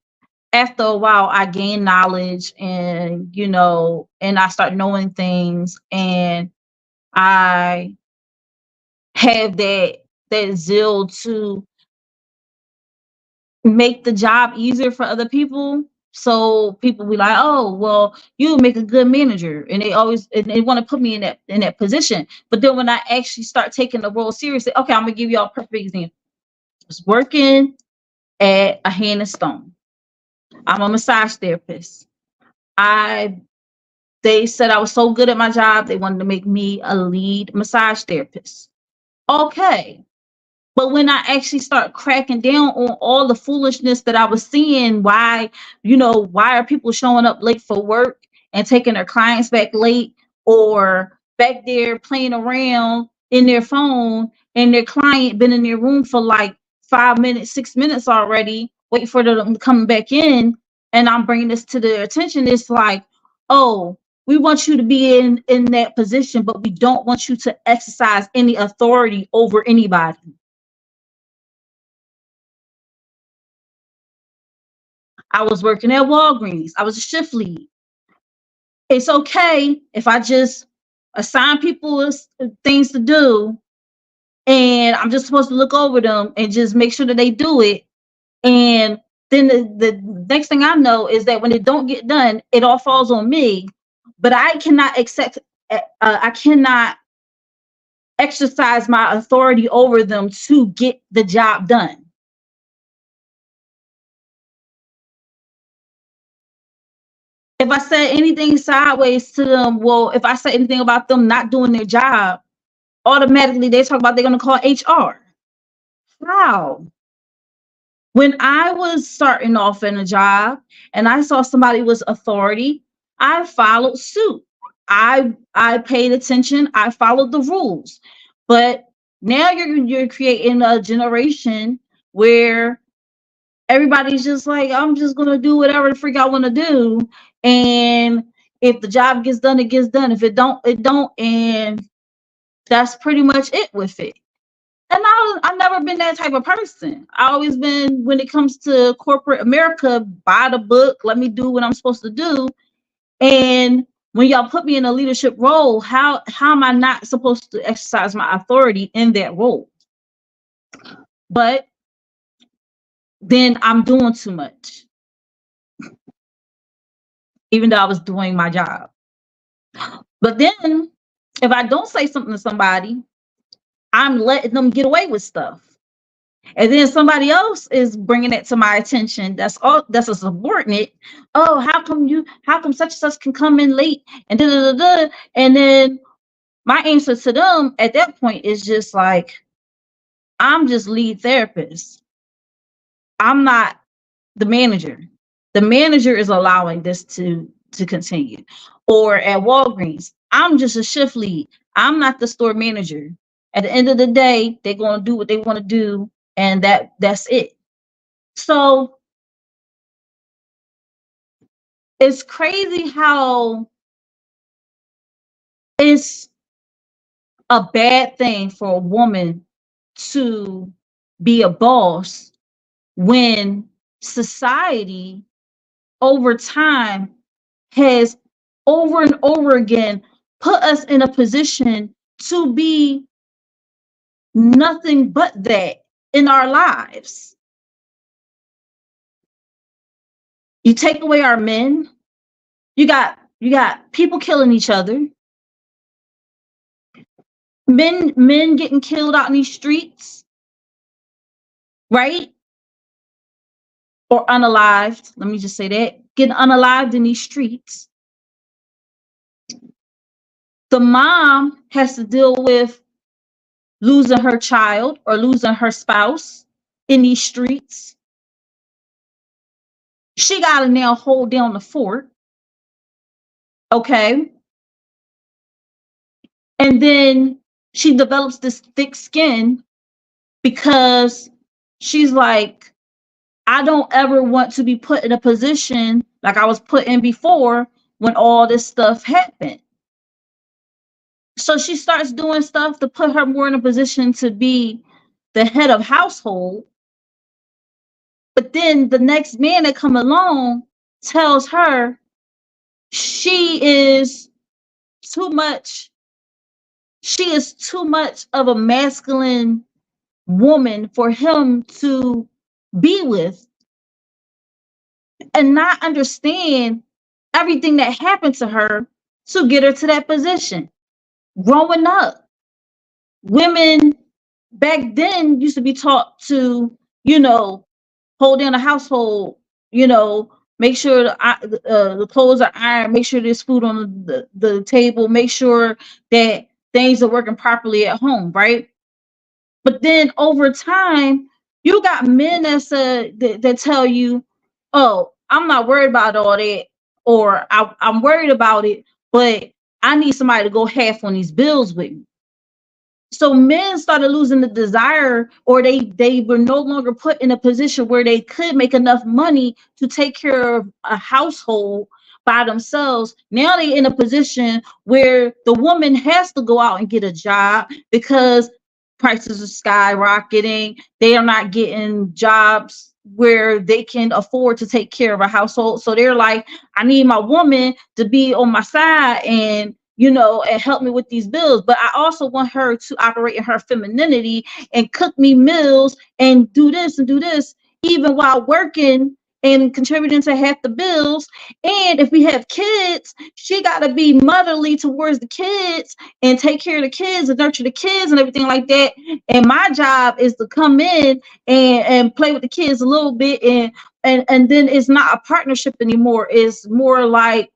Speaker 1: after a while I gain knowledge and, you know, and I start knowing things and I have that zeal to make the job easier for other people. So people be like, oh, well, you make a good manager. And they want to put me in that position. But then when I actually start taking the role seriously, okay, I'm gonna give y'all a perfect example. I was working at a Hand and Stone. I'm a massage therapist. They said I was so good at my job, they wanted to make me a lead massage therapist. Okay. But when I actually start cracking down on all the foolishness that I was seeing, why are people showing up late for work and taking their clients back late, or back there playing around in their phone and their client been in their room for like 5 minutes, 6 minutes already, waiting for them to come back in, and I'm bringing this to their attention. It's like, oh, we want you to be in that position, but we don't want you to exercise any authority over anybody. I was working at Walgreens. I was a shift lead. It's okay if I just assign people things to do and I'm just supposed to look over them and just make sure that they do it. And then the next thing I know is that when it don't get done, it all falls on me. But I cannot I cannot exercise my authority over them to get the job done. If I said anything sideways to them, well, if I said anything about them not doing their job, automatically they talk about they're going to call HR. How? When I was starting off in a job and I saw somebody was authority, I followed suit. I paid attention. I followed the rules. But now you're creating a generation where everybody's just like, I'm just gonna do whatever the freak I want to do, and if the job gets done, it gets done. If it don't, it don't, and that's pretty much it with it. And I've never been that type of person. I always been, when it comes to corporate America, by the book, let me do what I'm supposed to do. And when y'all put me in a leadership role, how am I not supposed to exercise my authority in that role? But then I'm doing too much, even though I was doing my job. But then if I don't say something to somebody, I'm letting them get away with stuff. And then somebody else is bringing it to my attention. That's a subordinate. Oh, how come such and such can come in late and da da da da. And then my answer to them at that point is just like, I'm just lead therapist. I'm not the manager. The manager is allowing this to continue. Or at Walgreens, I'm just a shift lead. I'm not the store manager. At the end of the day, they're going to do what they want to do, and that's it. So it's crazy how it's a bad thing for a woman to be a boss when society over time has over and over again put us in a position to be nothing but that in our lives. You take away our men, you got people killing each other, men getting killed out in these streets, right? Or unalived, let me just say that, getting unalived in these streets. The mom has to deal with losing her child or losing her spouse in these streets. She got to now hold down the fort. Okay. And then she develops this thick skin because she's like, I don't ever want to be put in a position like I was put in before when all this stuff happened. So she starts doing stuff to put her more in a position to be the head of household. But then the next man that come along tells her she is too much of a masculine woman for him to be with, and not understand everything that happened to her to get her to that position. Growing up, women back then used to be taught to, hold down a household, make sure the clothes are ironed, make sure there's food on the table, make sure that things are working properly at home, right? But then over time, you got men that tell you, oh, I'm not worried about all that, or I'm worried about it, but I need somebody to go half on these bills with me. So men started losing the desire, or they were no longer put in a position where they could make enough money to take care of a household by themselves. Now they're in a position where the woman has to go out and get a job because prices are skyrocketing. They are not getting jobs where they can afford to take care of a household. So they're like, I need my woman to be on my side and and help me with these bills. But I also want her to operate in her femininity and cook me meals and do this, even while working and contributing to half the bills. And if we have kids, she got to be motherly towards the kids and take care of the kids and nurture the kids and everything like that. And my job is to come in and play with the kids a little bit. And then it's not a partnership anymore. It's more like,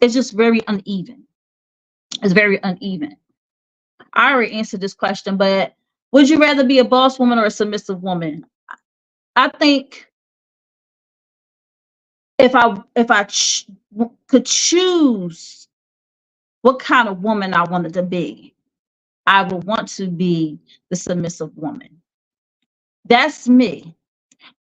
Speaker 1: it's just very uneven. It's very uneven. I already answered this question, but would you rather be a boss woman or a submissive woman? I think if I could choose what kind of woman I wanted to be, I would want to be the submissive woman. That's me.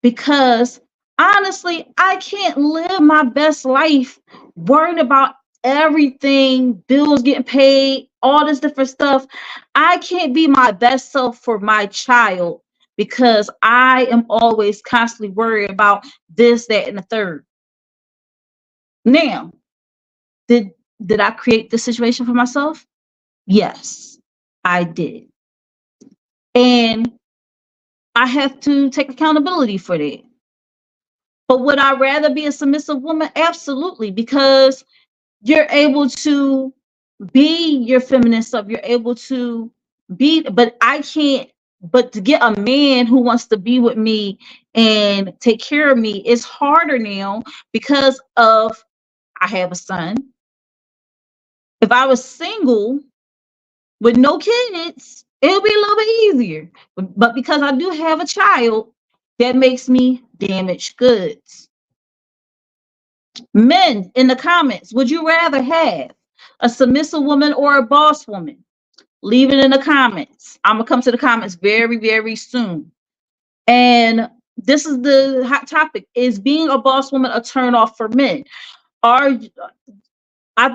Speaker 1: Because honestly, I can't live my best life worrying about everything, bills getting paid, all this different stuff. I can't be my best self for my child because I am always constantly worried about this, that, and the third. Now, did I create this situation for myself? Yes, I did. And I have to take accountability for that. But would I rather be a submissive woman? Absolutely, because you're able to be your feminine self. You're able to be, but I can't, but to get a man who wants to be with me and take care of me is harder now because of, I have a son. If I was single with no kids, it'll be a little bit easier. But because I do have a child, that makes me damaged goods. Men in the comments, would you rather have a submissive woman or a boss woman? Leave it in the comments. I'm gonna come to the comments very, very soon. And this is the hot topic: is being a boss woman a turn off for men? And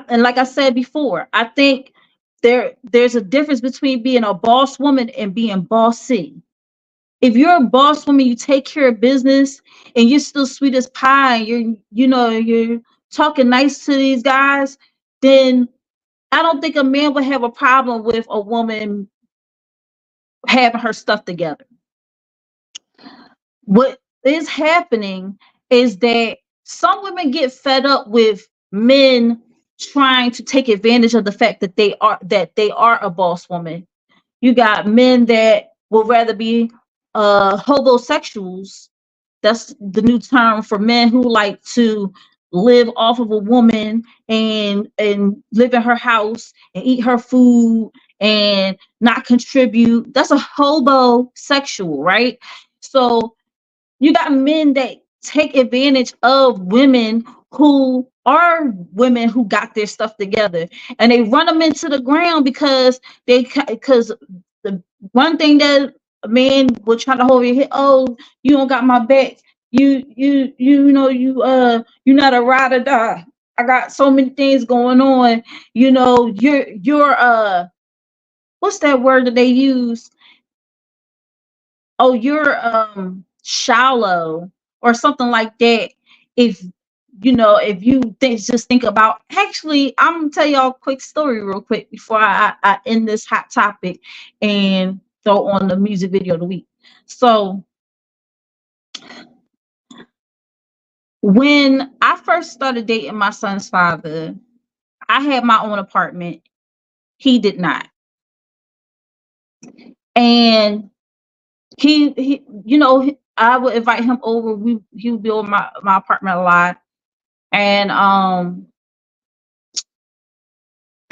Speaker 1: like I said before, I think there's a difference between being a boss woman and being bossy. If you're a boss woman, you take care of business and you're still sweet as pie, and you're talking nice to these guys, then I don't think a man would have a problem with a woman having her stuff together. What is happening is that some women get fed up with men trying to take advantage of the fact that they are a boss woman. You got men that would rather be hobosexuals. That's the new term for men who like to live off of a woman and live in her house and eat her food and not contribute. That's a hobosexual, right? So you got men that take advantage of women who are women who got their stuff together, and they run them into the ground because the one thing that a man will try to hold your head, oh, you don't got my back, you know, you're not a ride or die. I got so many things going on, you know, you're what's that word that they use? Oh, you're shallow or something like that. If you know, if you just think about, actually, I'm gonna tell y'all a quick story real quick before I end this hot topic and throw on the music video of the week. So when I first started dating my son's father, I had my own apartment. He did not. And he you know, I would invite him over. He would be over my apartment a lot. And I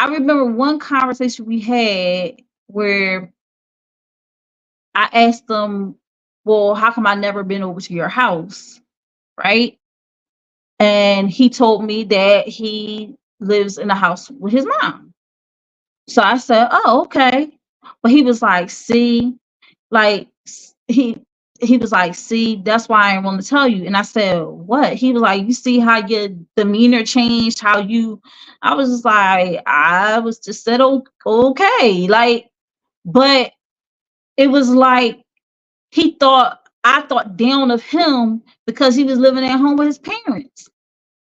Speaker 1: remember one conversation we had where I asked him, well, how come I never been over to your house? Right? And he told me that he lives in a house with his mom. So I said, oh, okay. But he was like, see, like he was like, see, that's why I didn't want to tell you. And I said, what? He was like, you see how your demeanor changed, how you, I was just like, I was just said, okay. Like, but it was like, I thought down of him because he was living at home with his parents.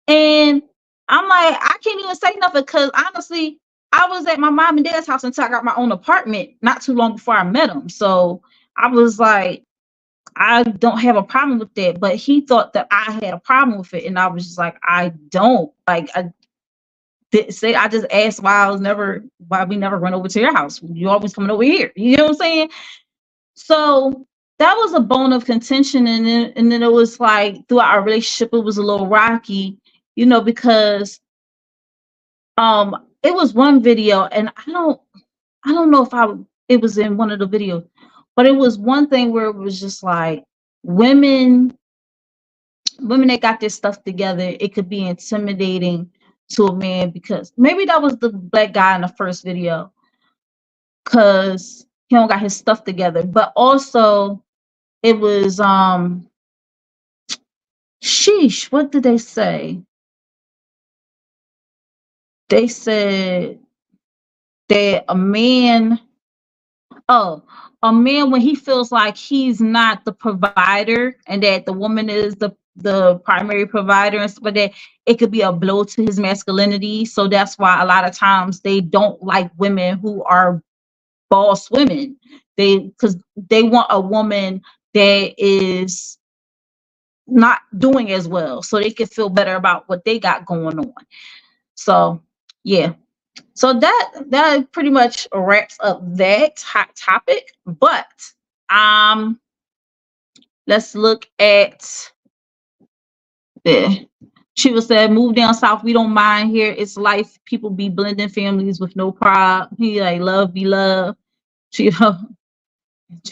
Speaker 1: And I'm like, I can't even say nothing because honestly, I was at my mom and dad's house until I got my own apartment not too long before I met him. So I was like, I don't have a problem with that. But he thought that I had a problem with it. And I was just like, I don't. Like, I just asked why we never went over to your house. You always coming over here. You know what I'm saying? So that was a bone of contention. And then it was like throughout our relationship, it was a little rocky, you know, because it was one video, and I don't know if it was in one of the videos, but it was one thing where it was just like women that got their stuff together, it could be intimidating to a man because maybe that was the black guy in the first video because he don't got his stuff together, but also it was sheesh, what did they say? They said that a man when he feels like he's not the provider and that the woman is the primary provider and stuff like that, it could be a blow to his masculinity. So that's why a lot of times they don't like women who are boss women. Because they want a woman that is not doing as well so they can feel better about what they got going on. So yeah. So that pretty much wraps up that hot topic. But let's look at she was said, move down south. We don't mind here. It's life. People be blending families with no problem. He like love be love.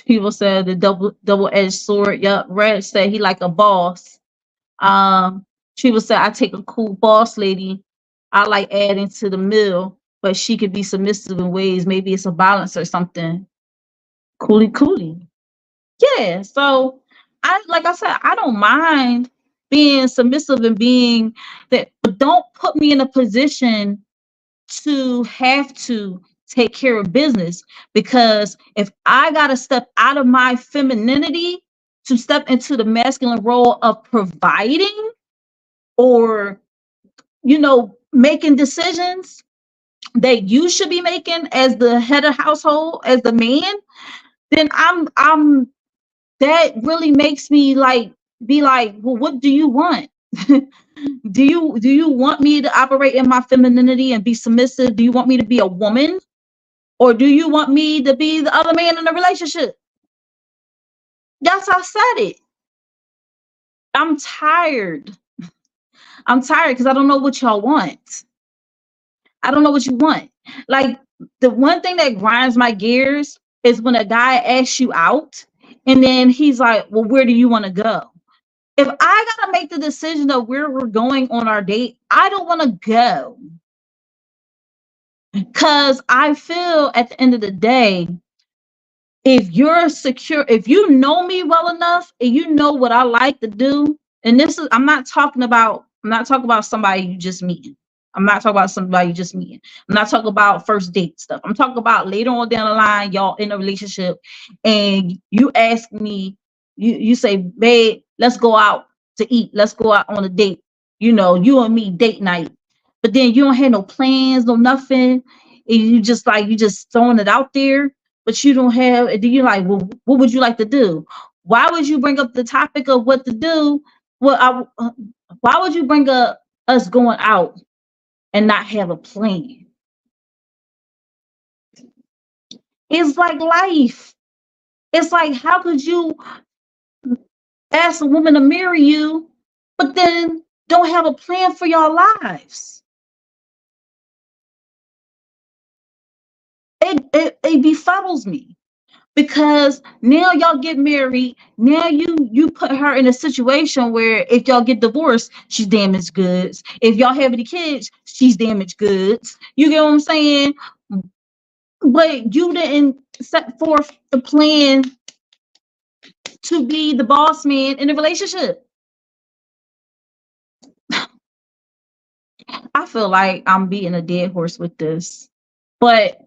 Speaker 1: People said the double-edged sword. Yup. Red said he like a boss. She was said, I take a cool boss lady. I like adding to the meal, but she could be submissive in ways. Maybe it's a balance or something. Coolie. Yeah. So like I said, I don't mind being submissive and being that, but don't put me in a position to have to take care of business, because if I gotta step out of my femininity to step into the masculine role of providing or, you know, making decisions that you should be making as the head of household, as the man, then I'm that really makes me like be like, well, what do you want? Do you want me to operate in my femininity and be submissive? Do you want me to be a woman? Or do you want me to be the other man in the relationship? Yes, I said it. I'm tired. I'm tired because I don't know what y'all want. I don't know what you want. Like, the one thing that grinds my gears is when a guy asks you out and then he's like, well, where do you want to go? If I gotta make the decision of where we're going on our date, I don't want to go. Because I feel at the end of the day, if you're secure, if you know me well enough and you know what I like to do, and this is, I'm not talking about somebody you just meeting. I'm not talking about somebody you just meeting. I'm not talking about first date stuff. I'm talking about later on down the line, y'all in a relationship, and you ask me, you say, babe, let's go out to eat. Let's go out on a date. You know, you and me date night. But then you don't have no plans, no nothing. And you just throwing it out there, but you don't have, and then you're like, well, what would you like to do? Why would you bring up the topic of what to do? Why would you bring up us going out and not have a plan? It's like life. It's like, how could you ask a woman to marry you, but then don't have a plan for your lives? It befuddles me. Because now y'all get married. Now you put her in a situation where if y'all get divorced, she's damaged goods. If y'all have any kids, she's damaged goods. You get what I'm saying? But you didn't set forth the plan to be the boss man in a relationship. I feel like I'm beating a dead horse with this. But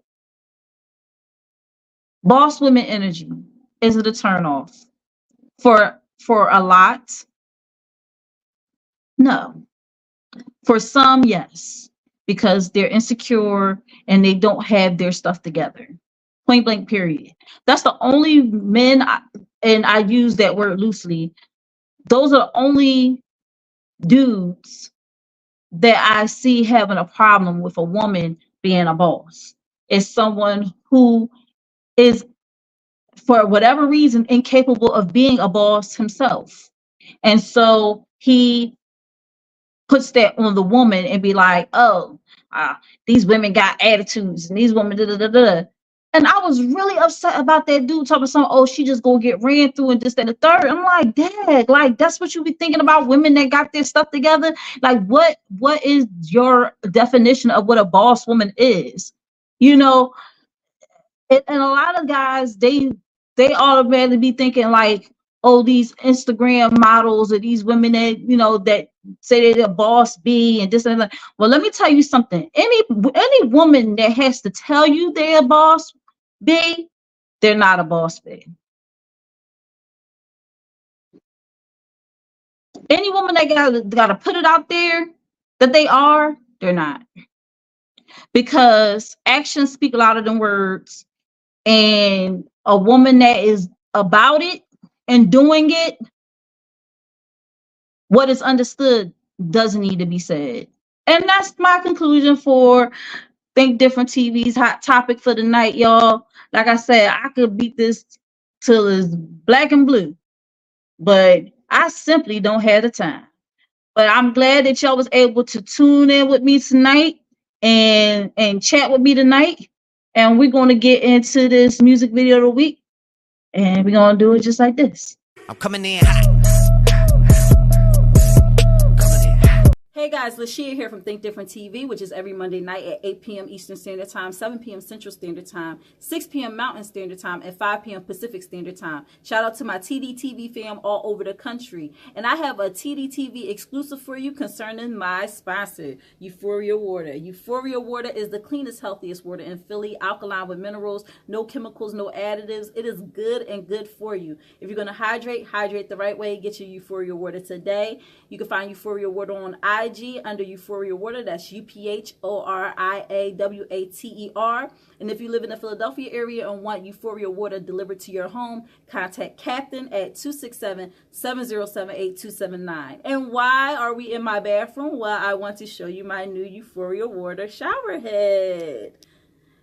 Speaker 1: boss women energy, is it a turnoff? For a lot? No. For some, yes, because they're insecure and they don't have their stuff together. Point blank, period. That's the only men, and I use that word loosely, those are the only dudes that I see having a problem with a woman being a boss. Is someone who is, for whatever reason, incapable of being a boss himself. And so he puts that on the woman and be like, oh, these women got attitudes and these women da-da-da-da. And I was really upset about that dude talking about oh, she just gonna get ran through and this, that, and the third. I'm like, dang, like that's what you be thinking about women that got their stuff together? Like what is your definition of what a boss woman is? You know, and a lot of guys, they automatically be thinking like, oh, these Instagram models or these women that, you know, that say they're a boss B and this and that. Well, let me tell you something. Any woman that has to tell you they're a boss B, they're not a boss B. Any woman that gotta put it out there that they are, they're not. Because actions speak louder than words. And a woman that is about it and doing it, what is understood doesn't need to be said. And that's my conclusion for Think Different TV's hot topic for the night, y'all. Like I said, I could beat this till it's black and blue, but I simply don't have the time. But I'm glad that y'all was able to tune in with me tonight and chat with me tonight. And we're going to get into this music video of the week. And we're going to do it just like this.
Speaker 2: I'm coming in hot.
Speaker 16: Hey guys, LaShia here from Think Different TV, which is every Monday night at 8 p.m. Eastern Standard Time, 7 p.m. Central Standard Time, 6 p.m. Mountain Standard Time, and 5 p.m. Pacific Standard Time. Shout out to my Tdtv fam all over the country. And I have a Tdtv exclusive for you concerning my sponsor, Euphoria Water. Euphoria Water is the cleanest, healthiest water in Philly, alkaline with minerals, no chemicals, no additives. It is good and good for you. If you're going to hydrate the right way. Get your Euphoria Water today. You can find Euphoria Water on IG under Euphoria Water. That's UPHORIAWATER. And if you live in the Philadelphia area and want Euphoria Water delivered to your home, contact Captain at 267-707-8279. And why are we in my bathroom? Well, I want to show you my new Euphoria Water shower head.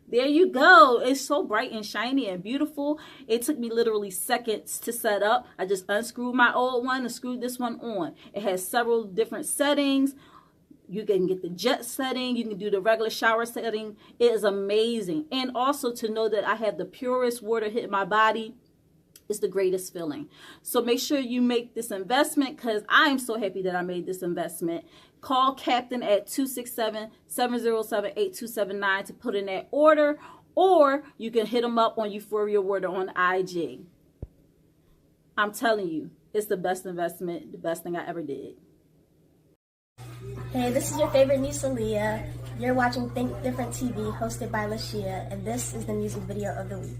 Speaker 16: There you go. It's so bright and shiny and beautiful. It took me literally seconds to set up. I just unscrewed my old one and screwed this one on. It has several different settings. You can get the jet setting. You can do the regular shower setting. It is amazing. And also to know that I have the purest water hitting my body is the greatest feeling. So make sure you make this investment, because I am so happy that I made this investment. Call Captain at 267-707-8279 to put in that order, or you can hit them up on Euphoria Water on IG. I'm telling you, it's the best investment, the best thing I ever did.
Speaker 3: Hey, this is your favorite niece, Aaliyah. You're watching Think Different TV, hosted by LaShia, and this is the music video of the week.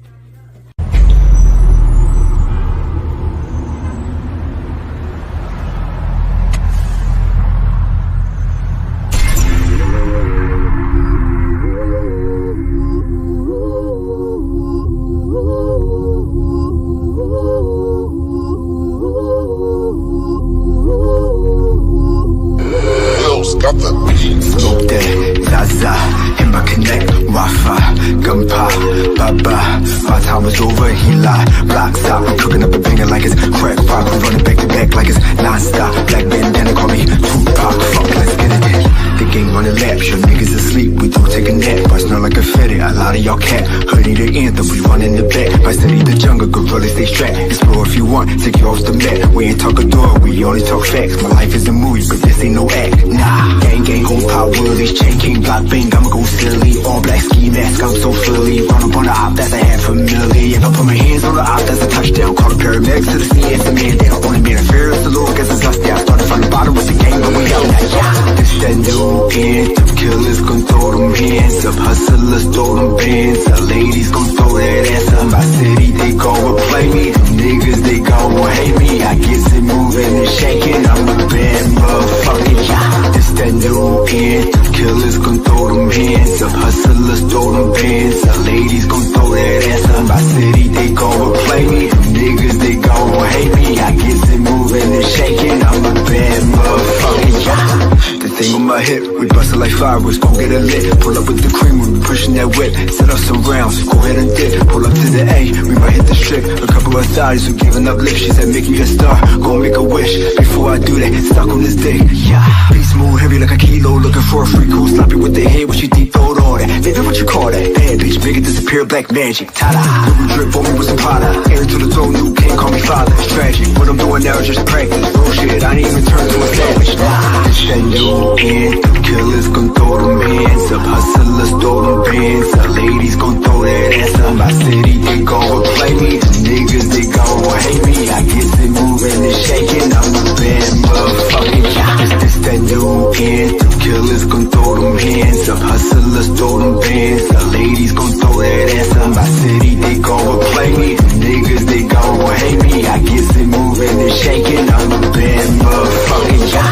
Speaker 17: Got the beat. Smoke that, Zaza, in my connect, Wi-Fi, gunpa, baba. My time was over, he lied. Blocks out, I'm cooking up a banger like it's crack rock. I'm running back to back like it's non-stop. Black bandana, call me Tupac. Fuck, let's get it in. The game running laps, your niggas asleep. We don't take a nap, I smell like a fetty. A lot of y'all cat, hoodie the anthem. We running the back, my city the jungle. Gorillas stay strapped. Explore if you want, take you off the map. We ain't talk a door, we only talk facts. My life is a movie, but this ain't no act. Nah, gang gang gon' power, these chain king block bang. I'ma go silly, all black ski mask. I'm so Philly, run up on the op, that's a half a milli. If I put my hands on the op, that's a touchdown. Call the paramedics to the CS and man down. Only man affairs, the Lord gets us us down. Started from the bottom with the gang, but we out now. Yeah, this that new anthem. Killers gon' throw them hands up, hustlers throw them bands up. Ladies gon' throw that ass up. My city, they gon' play me. Them niggas, they gon' hate me. I get it moving and shaking. I'm a bad motherfucker. Yeah, this that new anthem. Killers gon' throw them hands up, hustlers throw them bands up. Ladies gon' throw that ass up. My city, they gon' play me. Them niggas, they gon' hate me. I get it moving and shaking. I'm a bad motherfucker. Yeah, the thing on my hip, we bustin' like fireworks. Gon' get it lit. Pull up with the cream, we pushing that whip. Set up some rounds, go ahead and dip. Pull up to the A, we might hit the strip. A couple of thotties who giving up lips. She said, make me a star, gon' make a wish. Before I do that, stuck on this dick. Yeah, beast move heavy like a kilo. Looking for a freak who's sloppy with the head. What you deep throat all that? Baby, what you call that? Bad bitch, bigger disappear, black magic. Ta-da, little drip on me with some powder. Air to the throne, you can't call me father. It's tragic, what I'm doing now is just practice. Bullshit, I ain't even turn to a savage. Nah, it's that new anthem. Killers gon' throw them hands up, hustlers throw them bands up. Ladies gon' throw that ass up. My city, they gon' play me. The niggas, they gon' hate me. I get it moving and shaking. I'm a bad motherfucker. Yeah, this that new anthem. Killers gon' throw them hands up, hustlers throw them bands up. Ladies gon' throw that ass up. My city, they gon' play me. The niggas, they gon' hate me. I get it moving and shaking. I'm a bad motherfucker. Yeah,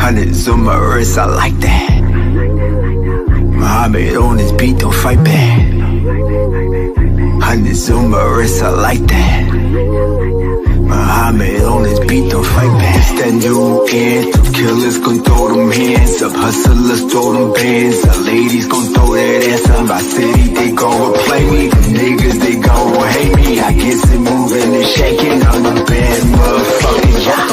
Speaker 17: hundreds on my wrist, I like that. Muhammad on his beat, don't fight back. Hundreds on my wrist, I like that. Muhammad on his beat, don't fight back. It's that new anthem. Killers gon' throw them hands up, hustlers throw them bands up. Ladies gon' throw that ass up. My city, they gon' play me. The niggas, they gon' hate me. I get it moving and shaking. I'm a bad motherfucker. Yeah.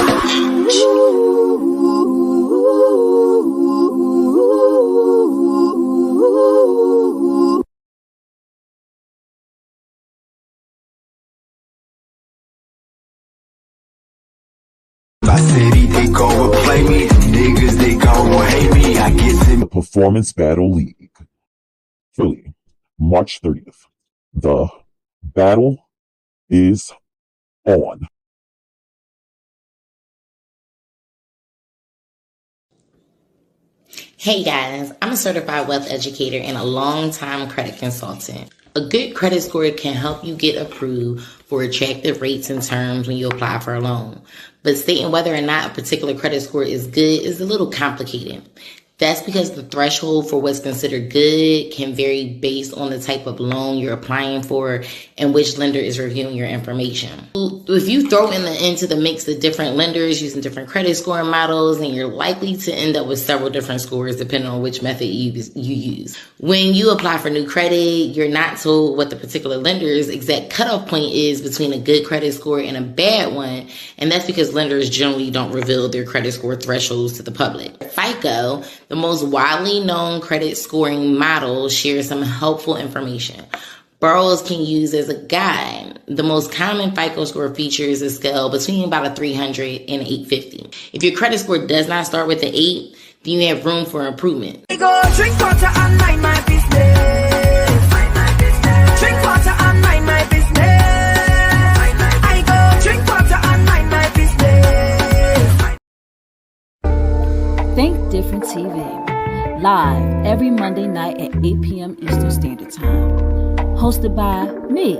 Speaker 17: My city, they gon' play me. The niggas, they gon' hate me. I get it.
Speaker 18: The Performance Battle League. Philly, March 30th. The battle is on.
Speaker 19: Hey guys, I'm a certified wealth educator and a long-time credit consultant. A good credit score can help you get approved for attractive rates and terms when you apply for a loan. But stating whether or not a particular credit score is good is a little complicated. That's because the threshold for what's considered good can vary based on the type of loan you're applying for and which lender is reviewing your information. If you throw into the mix the different lenders using different credit scoring models, then you're likely to end up with several different scores depending on which method you use. When you apply for new credit, you're not told what the particular lender's exact cutoff point is between a good credit score and a bad one, and that's because lenders generally don't reveal their credit score thresholds to the public. FICO, the most widely known credit scoring model, shares some helpful information borrowers can use as a guide. The most common FICO score features a scale between about a 300 and 850. If your credit score does not start with an 8, then you have room for improvement.
Speaker 2: I go drink water and mind my business. Drink water and mind my business. I go drink water and mind my business.
Speaker 16: Think Different TV, live every Monday night at 8 p.m. Eastern Standard Time. Hosted by me,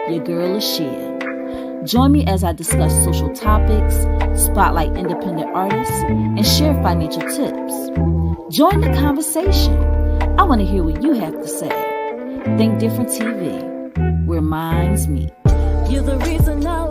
Speaker 16: your girl LaShia. Join me as I discuss social topics, spotlight independent artists, and share financial tips. Join the conversation. I want to hear what you have to say. Think Different TV, where minds meet.
Speaker 2: You're the reason I